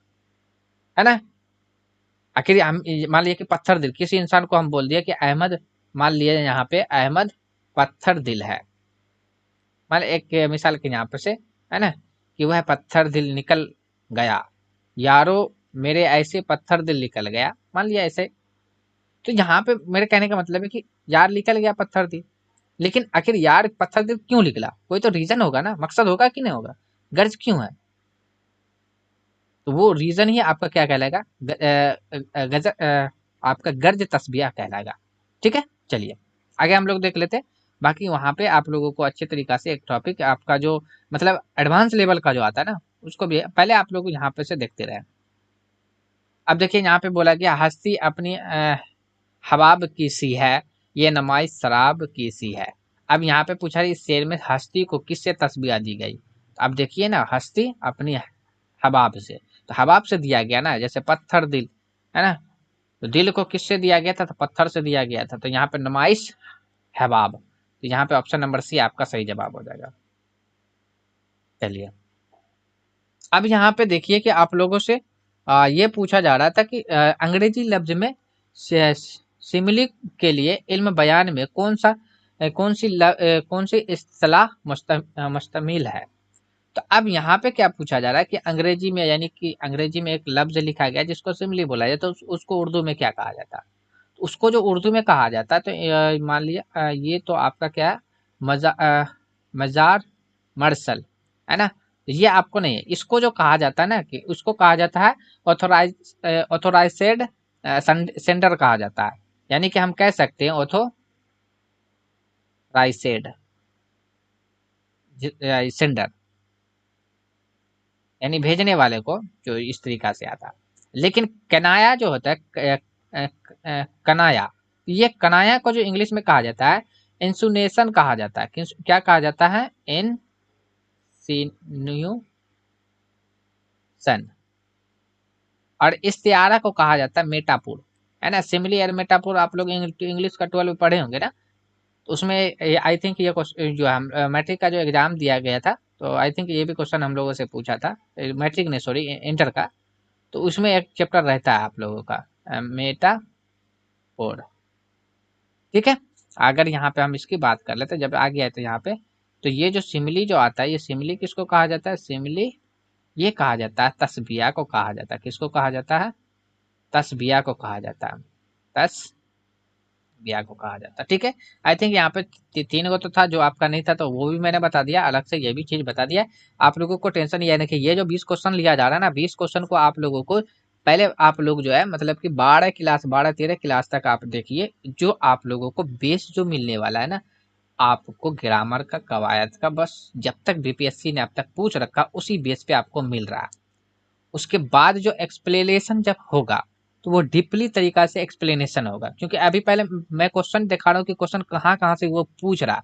है ना। आखिर हम मान लिया कि पत्थर दिल, किसी इंसान को हम बोल दिया कि अहमद, मान लिया यहाँ पे अहमद पत्थर दिल है, मान एक मिसाल के यहाँ पे से, है ना, कि वह पत्थर दिल निकल गया, यारो मेरे ऐसे पत्थर दिल निकल गया, मान लिया ऐसे। तो यहाँ पे मेरे कहने का मतलब है कि यार निकल गया पत्थर दिल, लेकिन आखिर यार पत्थर दिल क्यों निकला, कोई तो रीजन होगा ना, मकसद होगा कि नहीं होगा, गर्ज क्यों है। तो वो रीजन ही आपका क्या कहलाएगा, आपका गर्ज तस्बिया कहलाएगा। ठीक है, चलिए आगे हम लोग देख लेते हैं। बाकी वहां पे आप लोगों को अच्छे तरीका से एक टॉपिक आपका जो मतलब एडवांस लेवल का जो आता है ना, उसको भी पहले आप लोग यहाँ पे से देखते रहे। अब देखिए यहाँ पे बोला गया हस्ती अपनी हवाब की सी है, ये नमाइश शराब की सी है। अब यहाँ पे पूछा इस शेर में हस्ती को किससे तस्बिया दी गई। अब देखिए ना, हस्ती अपनी हबाब से, तो हबाब से दिया गया ना, जैसे पत्थर दिल है ना, तो दिल को किससे दिया गया था, तो पत्थर से दिया गया था। तो यहाँ पे नुमाइश हबाब, तो यहाँ पे ऑप्शन नंबर सी आपका सही जवाब हो जाएगा। चलिए अब यहाँ पे देखिए कि आप लोगों से ये पूछा जा रहा था कि अंग्रेजी लफ्ज में सिमिली के लिए इल्म बयान में कौन सी इस्तिलाह मुश्तमिल है। तो अब यहाँ पे क्या पूछा जा रहा है कि अंग्रेजी में, यानी कि अंग्रेजी में एक लफ्ज लिखा गया जिसको सिमिली बोला जाए, तो उसको उर्दू में क्या कहा जाता है। तो उसको जो उर्दू में कहा जाता है, तो मान लिया ये तो आपका क्या है, मजार मर्सल है ना, तो ये आपको नहीं है। इसको जो कहा जाता है ना, कि उसको कहा जाता है ऑथोराइज्ड सेंडर कहा जाता है, यानी कि हम कह सकते हैं ऑथोराइज्ड सेंडर, यानी भेजने वाले को जो इस तरीका से आता है। लेकिन कनाया जो होता है कनाया, ये कनाया को जो इंग्लिश में कहा जाता है इंसुनेशन कहा जाता है। क्या कहा जाता है, इंसिन्यूशन। और इस्तिआरा को कहा जाता है मेटाफोर, है ना। सिमिली और मेटाफोर आप लोग इंग्लिश का 12 में पढ़े होंगे ना, तो उसमें आई थिंक ये जो हम मैट्रिक का जो एग्जाम दिया गया था, तो आई थिंक ये भी क्वेश्चन हम लोगों से पूछा था, मैट्रिक ने सॉरी इंटर का, तो उसमें एक चैप्टर रहता है आप लोगों का मेटाफोर, ठीक है। अगर यहाँ पे हम इसकी बात कर लेते, जब आ गया है तो यहाँ पे, तो ये जो सिमिली जो आता है, ये सिमिली किसको कहा जाता है, सिमिली ये कहा जाता है तस्बिया को कहा जाता है। किसको कहा जाता है, तस्बिया को कहा जाता है, तस्बिया को कहा जाता है, ठीक है। आई थिंक यहाँ पे तीन गो तो था, जो आपका नहीं था तो वो भी मैंने बता दिया, अलग से ये भी चीज बता दिया। आप लोगों को टेंशन ये नहीं कि ये जो 20 क्वेश्चन लिया जा रहा है ना, 20 क्वेश्चन को आप लोगों को पहले आप लोग जो है मतलब कि 12 13 क्लास तक आप देखिए, जो आप लोगों को बेस जो मिलने वाला है ना, आपको ग्रामर का कवायद का बस जब तक बीपीएससी ने अब तक पूछ रखा उसी बेस पे आपको मिल रहा है। उसके बाद जो एक्सप्लेनेशन जब होगा तो वो डीपली तरीका से एक्सप्लेनेशन होगा, क्योंकि अभी पहले मैं क्वेश्चन दिखा रहा हूँ कि क्वेश्चन कहाँ कहाँ से वो पूछ रहा है,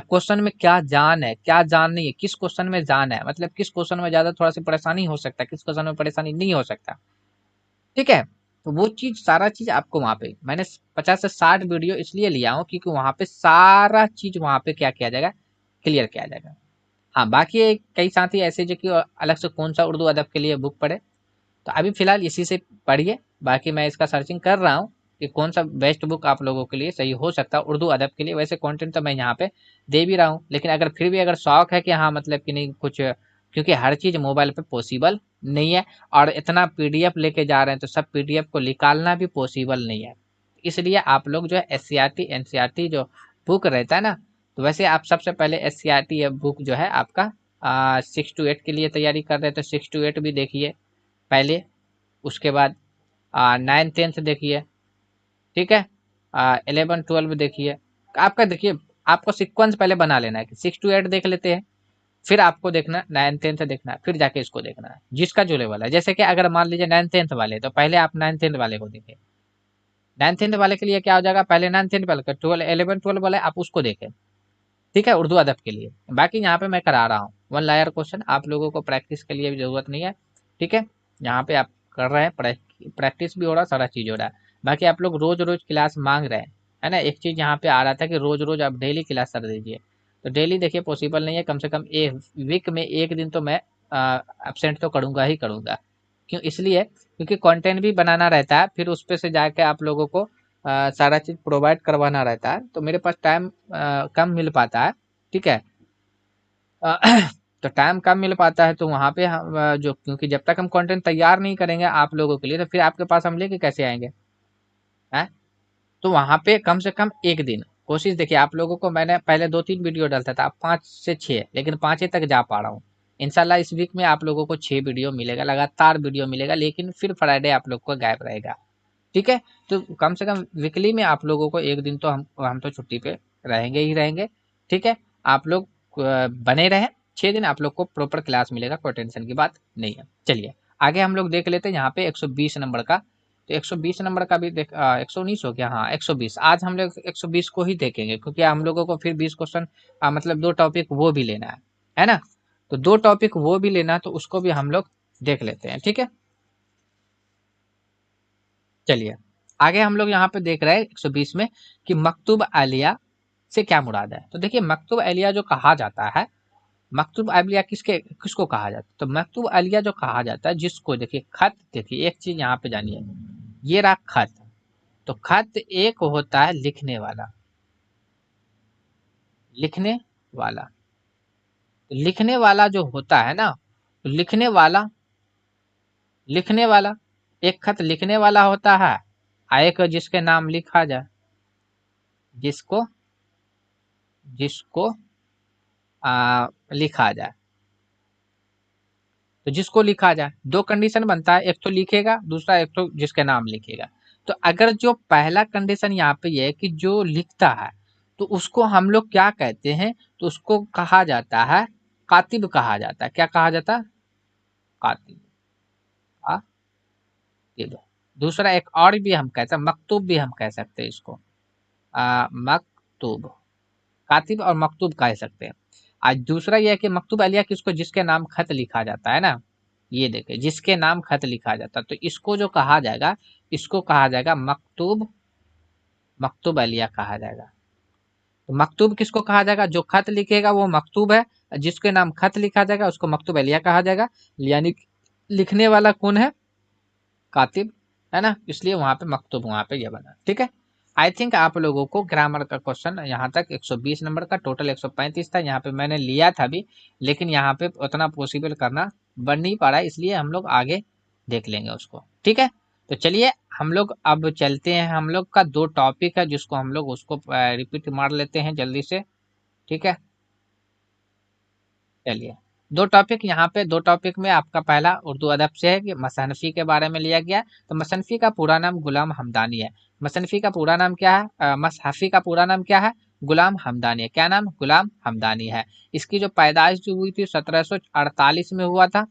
क्वेश्चन में क्या जान है क्या जान नहीं है, किस क्वेश्चन में जान है, मतलब किस क्वेश्चन में ज्यादा थोड़ा सी परेशानी हो सकता है, किस क्वेश्चन में परेशानी नहीं हो सकता, ठीक है। तो वो चीज सारा चीज आपको वहां पे मैंने 50 से 60 वीडियो इसलिए लिया हूँ क्योंकि वहां पे सारा चीज वहां पे क्या किया जाएगा, क्लियर किया जाएगा। हाँ बाकी कई साथी ऐसे जो कि अलग से कौन सा उर्दू अदब के लिए बुक पढ़े, तो अभी फिलहाल इसी से पढ़िए। बाकी मैं इसका सर्चिंग कर रहा हूँ कि कौन सा बेस्ट बुक आप लोगों के लिए सही हो सकता है उर्दू अदब के लिए। वैसे कंटेंट तो मैं यहाँ पे दे भी रहा हूँ, लेकिन अगर फिर भी अगर शौक है कि हाँ मतलब कि नहीं कुछ, क्योंकि हर चीज मोबाइल पे पॉसिबल नहीं है, और इतना पीडीएफ लेके जा रहे हैं तो सब पीडीएफ को निकालना भी पॉसिबल नहीं है। इसलिए आप लोग जो है एससीईआरटी एनसीईआरटी जो बुक रहता है ना, तो वैसे आप सबसे पहले एससीईआरटी बुक जो है आपका 6 to 8 के लिए तैयारी कर रहे हैं तो 6 to 8 भी देखिए पहले, उसके बाद 9th 10th देखिए, ठीक है, 11 12 देखिए। आपका देखिए आपको सीक्वेंस पहले बना लेना है कि 6 to 8 देख लेते हैं, फिर आपको देखना 9th 10th देखना है, फिर जाके इसको देखना है जिसका जो लेवल है। जैसे कि अगर मान लीजिए 9th 10th वाले, तो पहले आप 9th 10th वाले को देखें। 9th 10th वाले के लिए क्या हो जाएगा, पहले 9th 10th वाले का 12 11 12 वाले आप उसको देखें, ठीक है, उर्दू अदब के लिए। बाकी यहाँ पे मैं करा रहा हूँ 1 लायर क्वेश्चन, आप लोगों को प्रैक्टिस के लिए भी जरूरत नहीं है, ठीक है। यहाँ पे आप कर रहे हैं, प्रैक्टिस भी हो रहा है, सारा चीज हो रहा है। बाकी आप लोग रोज रोज क्लास मांग रहे हैं, है ना। एक चीज यहाँ पे आ रहा था कि रोज रोज आप डेली क्लास कर दीजिए, तो डेली देखिए पॉसिबल नहीं है, कम से कम एक वीक में एक दिन तो मैं एबसेंट तो करूंगा ही करूंगा। क्यों, इसलिए क्योंकि कंटेंट भी बनाना रहता है, फिर उस पे से जाके आप लोगों को सारा चीज प्रोवाइड करवाना रहता है, तो मेरे पास टाइम कम मिल पाता है, ठीक है। अ, तो टाइम कम मिल पाता है, तो वहाँ पे हम जो, क्योंकि जब तक हम कंटेंट तैयार नहीं करेंगे आप लोगों के लिए, तो फिर आपके पास हम लेके कैसे आएंगे, हैं। तो वहाँ पे कम से कम एक दिन कोशिश, देखिए आप लोगों को मैंने पहले 2 3 वीडियो डालता था, अब 5 से 6, लेकिन 5 तक जा पा रहा हूँ। इंशाल्लाह इस वीक में आप लोगों को 6 वीडियो मिलेगा, लगातार वीडियो मिलेगा, लेकिन फिर फ्राइडे आप लोग को गैप रहेगा, ठीक है। तो कम से कम वीकली में आप लोगों को एक दिन तो हम तो छुट्टी पे रहेंगे ही रहेंगे, ठीक है। आप लोग बने रहें, 6 दिन आप लोग को प्रॉपर क्लास मिलेगा, कोई टेंशन की बात नहीं है। चलिए आगे हम लोग देख लेते हैं यहाँ पे 120 नंबर का। तो 120 नंबर का भी 119 हो गया, हाँ 120। आज हम लोग 120 को ही देखेंगे, क्योंकि हम लोगों को फिर 20 क्वेश्चन मतलब 2 टॉपिक वो भी लेना है ना। तो 2 टॉपिक वो भी लेना है, तो उसको भी हम लोग देख लेते हैं, ठीक है। चलिए आगे हम लोग यहाँ पे देख रहे हैं 120 में कि मकतूब आलिया से क्या मुराद है। तो देखिए मकतूब आलिया जो कहा जाता है, मकतूब आलिया किसको कहा जाता है? तो मकतूब आलिया जो कहा जाता है जिसको, देखिए खत, देखिए एक चीज यहाँ पे जानिए, ये रहा खत। तो खत एक होता है लिखने वाला, लिखने वाला। तो लिखने वाला जो होता है ना, तो लिखने वाला एक खत लिखने वाला होता है, एक जिसके नाम लिखा जाए, जिसको जिसको लिखा जाए। तो जिसको लिखा जाए दो कंडीशन बनता है, एक तो लिखेगा, दूसरा एक तो जिसके नाम लिखेगा। तो अगर जो पहला कंडीशन यहाँ पे ये है कि जो लिखता है, तो उसको हम लोग क्या कहते हैं? तो उसको कहा जाता है कातिब कहा जाता है। क्या कहा जाता है? कातिब। कातिब। दूसरा एक और भी हम कहते हैं, मकतूब भी हम कह सकते हैं इसको, मकतूब। कातिब और मकतूब कह सकते हैं। आज दूसरा यह है कि मकतूब अलिया किसको, जिसके नाम खत लिखा जाता है ना, ये देखिए जिसके नाम खत लिखा जाता है, तो इसको जो कहा जाएगा, इसको कहा जाएगा मकतूब, मकतूब अलिया कहा जाएगा। तो मकतूब किसको कहा जाएगा? जो खत लिखेगा वो मकतूब है, जिसके नाम खत लिखा जाएगा उसको मकतूब अलिया कहा जाएगा। यानी लिखने वाला कौन है? कातिब, है ना, इसलिए वहां पे मकतूब वहां पे ये बना। ठीक है, आई थिंक आप लोगों को ग्रामर का क्वेश्चन यहाँ तक 120 नंबर का, टोटल 135 था, यहाँ पे मैंने लिया था भी, लेकिन यहाँ पे उतना पॉसिबल करना बन नहीं पा रहा है, इसलिए हम लोग आगे देख लेंगे उसको। ठीक है, तो चलिए हम लोग अब चलते हैं, हम लोग का दो टॉपिक है जिसको हम लोग उसको रिपीट मार लेते हैं जल्दी से। ठीक है, चलिए दो टॉपिक यहाँ पे, दो टॉपिक में आपका पहला उर्दू अदब से है कि मसहनफी के बारे में लिया गया। तो मसहनफी का पूरा नाम गुलाम हमदानी है। मसहनफी का पूरा नाम क्या है? मसहफी का पूरा नाम क्या है? गुलाम हमदानी है। क्या नाम? गुलाम हमदानी है। इसकी जो पैदाइश जो हुई थी 1748 में हुआ था।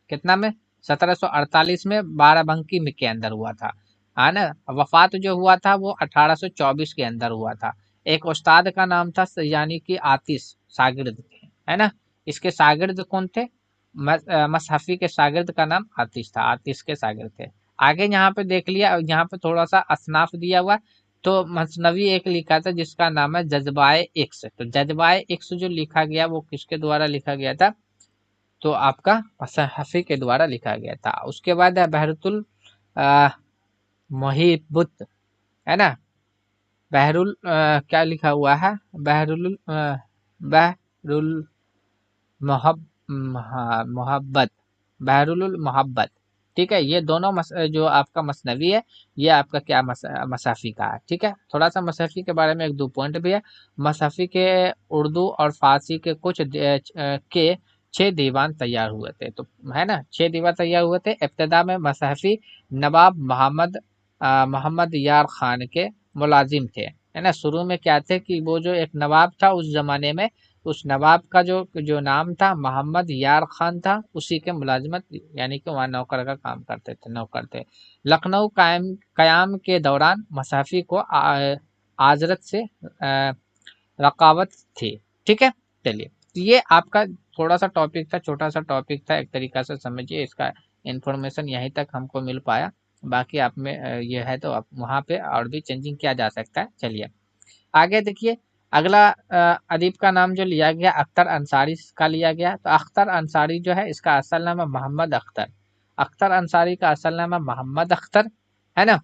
कितना में? 1748 में बाराबंकी में के अंदर हुआ था, है ना। वफात जो हुआ था वो 1824 के अंदर हुआ था। एक उस्ताद का नाम था यानी कि आतिश, शागिर्द थे, है ना। इसके शागिर्द कौन थे? मसहफी के शागिर्द का नाम आतिश था, आतिश के शागिर्द थे। आगे यहाँ पे देख लिया, यहाँ पे थोड़ा सा असनाफ दिया हुआ। तो मसनवी एक लिखा था जिसका नाम है जज्बाए इक्स। तो जज्बाए इक्स जो लिखा गया वो किसके द्वारा लिखा गया था? तो आपका मसहफी के द्वारा लिखा गया था। उसके बाद है बहरुल मुहिब्बत, है ना। क्या लिखा हुआ है? बहरुल मोहब्बत, बहरुल मोहब्बत। ठीक है, ये दोनों जो आपका मसनवी है, ये आपका क्या मसहफी का है। ठीक है, थोड़ा सा मसहफी के बारे में एक दो पॉइंट भी है। मसहफी के उर्दू और फारसी के कुछ के 6 दीवान तैयार हुए थे। तो है ना, 6 दीवान तैयार हुए थे। इब्तदा में मसहफी नवाब मोहम्मद यार खान के मुलाजिम थे, है ना। शुरू में क्या थे कि वो जो एक नवाब था उस जमाने में, उस नवाब का जो जो नाम था मोहम्मद यार खान था, उसी के मुलाजमत यानी कि वहाँ नौकर का काम करते थे, नौकर थे। लखनऊ कयाम के दौरान मसहफी को आजरत से रकावत थी। ठीक है, चलिए तो ये आपका थोड़ा सा टॉपिक था, छोटा सा टॉपिक था, एक तरीका से समझिए। इसका इंफॉर्मेशन यहीं तक हमको मिल पाया, बाकी आप में ये है तो आप वहाँ पे और भी चेंजिंग किया जा सकता है। चलिए आगे देखिए, अगला अदीब का नाम जो लिया गया अख्तर अंसारी का लिया गया। तो अख्तर अंसारी जो है इसका असल नाम है मोहम्मद अख्तर। अख्तर अंसारी का असल नाम है मोहम्मद अख्तर, है ना।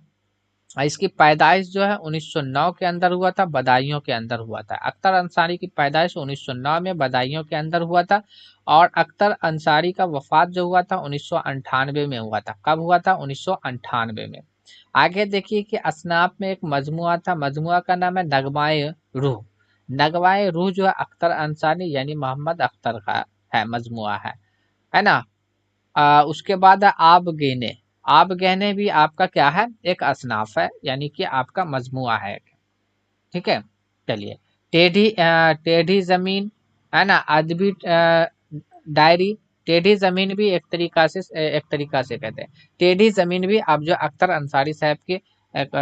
और इसकी पैदाइश जो है 1909 के अंदर हुआ था, बदायूं के अंदर हुआ था। अख्तर अंसारी की पैदाइश 1909 में बदायूं के अंदर हुआ था। और अख्तर अंसारी का वफात जो हुआ था 1998 में हुआ था। कब हुआ था? 1998 में। आगे देखिए कि असनाफ में एक मजमुआ था, मजमुआ का नाम है नगमाए रूह। नगमाए रूह जो है अख्तर अंसारी यानी मोहम्मद अख्तर का है, मजमुआ है ना। उसके बाद है आब गहने। आब गहने भी आपका क्या है? एक असनाफ है, यानी कि आपका मजमुआ है। ठीक है, चलिए टेढ़ी जमीन, है ना, अदबी डायरी। टेढ़ी जमीन भी एक तरीका से कहते हैं। टेढ़ी जमीन भी आप जो अख्तर अंसारी साहब के एक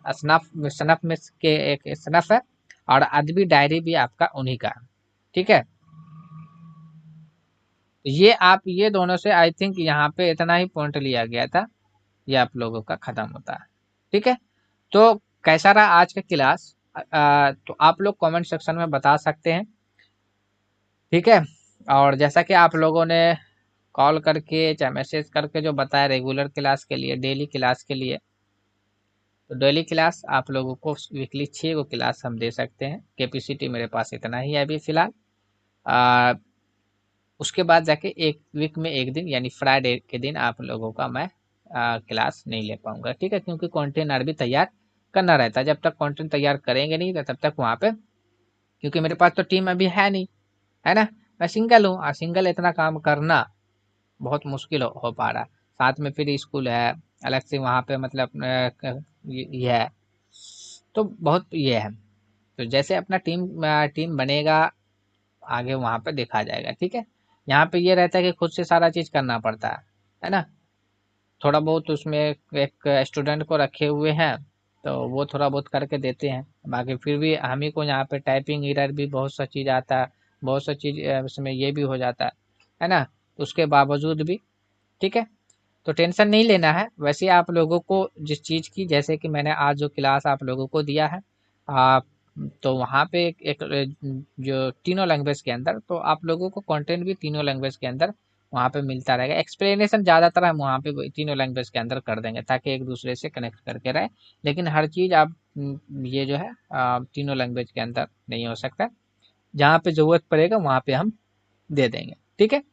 असनाफ सनफ में के एक सनफ है। और अदबी डायरी भी आपका उन्हीं का है। ठीक है, ये आप ये दोनों से आई थिंक यहाँ पे इतना ही पॉइंट लिया गया था, ये आप लोगों का खत्म होता है। ठीक है, तो कैसा रहा आज का क्लास? तो आप लोग कमेंट सेक्शन में बता सकते हैं। ठीक है, और जैसा कि आप लोगों ने कॉल करके चाहे मैसेज करके जो बताया रेगुलर क्लास के लिए, डेली क्लास के लिए, तो डेली क्लास आप लोगों को वीकली 6 गो क्लास हम दे सकते हैं। कैपेसिटी मेरे पास इतना ही है अभी फिलहाल। उसके बाद जाके एक वीक में एक दिन यानी फ्राइडे के दिन आप लोगों का मैं क्लास नहीं ले पाऊंगा। ठीक है, क्योंकि कंटेंट भी तैयार करना रहता है। जब तक कंटेंट तैयार करेंगे नहीं तो तब तक वहाँ पे, क्योंकि मेरे पास तो टीम अभी है नहीं, है ना, मैं सिंगल हूँ और सिंगल इतना काम करना बहुत मुश्किल हो पा रहा है। साथ में फिर स्कूल है अलग से वहाँ पे, मतलब ये है, तो बहुत ये है। तो जैसे अपना टीम बनेगा आगे वहाँ पे देखा जाएगा। ठीक है, यहाँ पे ये रहता है कि खुद से सारा चीज़ करना पड़ता है ना। थोड़ा बहुत उसमें एक स्टूडेंट को रखे हुए हैं तो वो थोड़ा बहुत करके देते हैं, बाकी फिर भी हम ही को यहाँ पे टाइपिंग एरर भी बहुत सा चीज़ आता है, बहुत सा चीज़ उसमें ये भी हो जाता है ना। तो उसके बावजूद भी ठीक है, तो टेंशन नहीं लेना है। वैसे आप लोगों को जिस चीज़ की, जैसे कि मैंने आज जो क्लास आप लोगों को दिया है, आप तो वहाँ पे एक जो तीनों लैंग्वेज के अंदर, तो आप लोगों को कंटेंट भी तीनों लैंग्वेज के अंदर वहाँ पे मिलता रहेगा। एक्सप्लेनेशन ज़्यादातर हम वहाँ पे तीनों लैंग्वेज के अंदर कर देंगे ताकि एक दूसरे से कनेक्ट करके रहे। लेकिन हर चीज़ आप ये जो है तीनों लैंग्वेज के अंदर नहीं हो सकता। जहाँ पे ज़रूरत पड़ेगा वहाँ पे हम दे देंगे। ठीक है,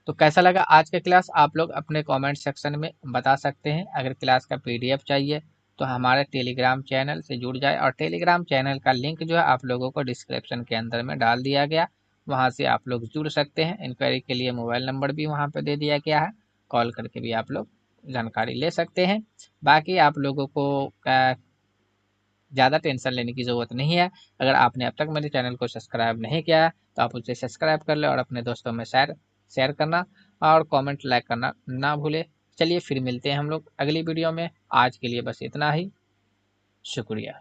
तो कैसा लगा आज का क्लास आप लोग अपने कमेंट सेक्शन में बता सकते हैं। अगर क्लास का पीडीएफ चाहिए तो हमारे टेलीग्राम चैनल से जुड़ जाए, और टेलीग्राम चैनल का लिंक जो है आप लोगों को डिस्क्रिप्शन के अंदर में डाल दिया गया, वहाँ से आप लोग जुड़ सकते हैं। इंक्वायरी के लिए मोबाइल नंबर भी वहाँ पे दे दिया गया है, कॉल करके भी आप लोग जानकारी ले सकते हैं। बाकी आप लोगों को ज़्यादा टेंशन लेने की ज़रूरत नहीं है। अगर आपने अब तक मेरे चैनल को सब्सक्राइब नहीं किया है तो आप उसे सब्सक्राइब कर लें और अपने दोस्तों में शेयर शेयर करना और कमेंट लाइक करना ना भूलें। चलिए फिर मिलते हैं हम लोग अगली वीडियो में। आज के लिए बस इतना ही, शुक्रिया।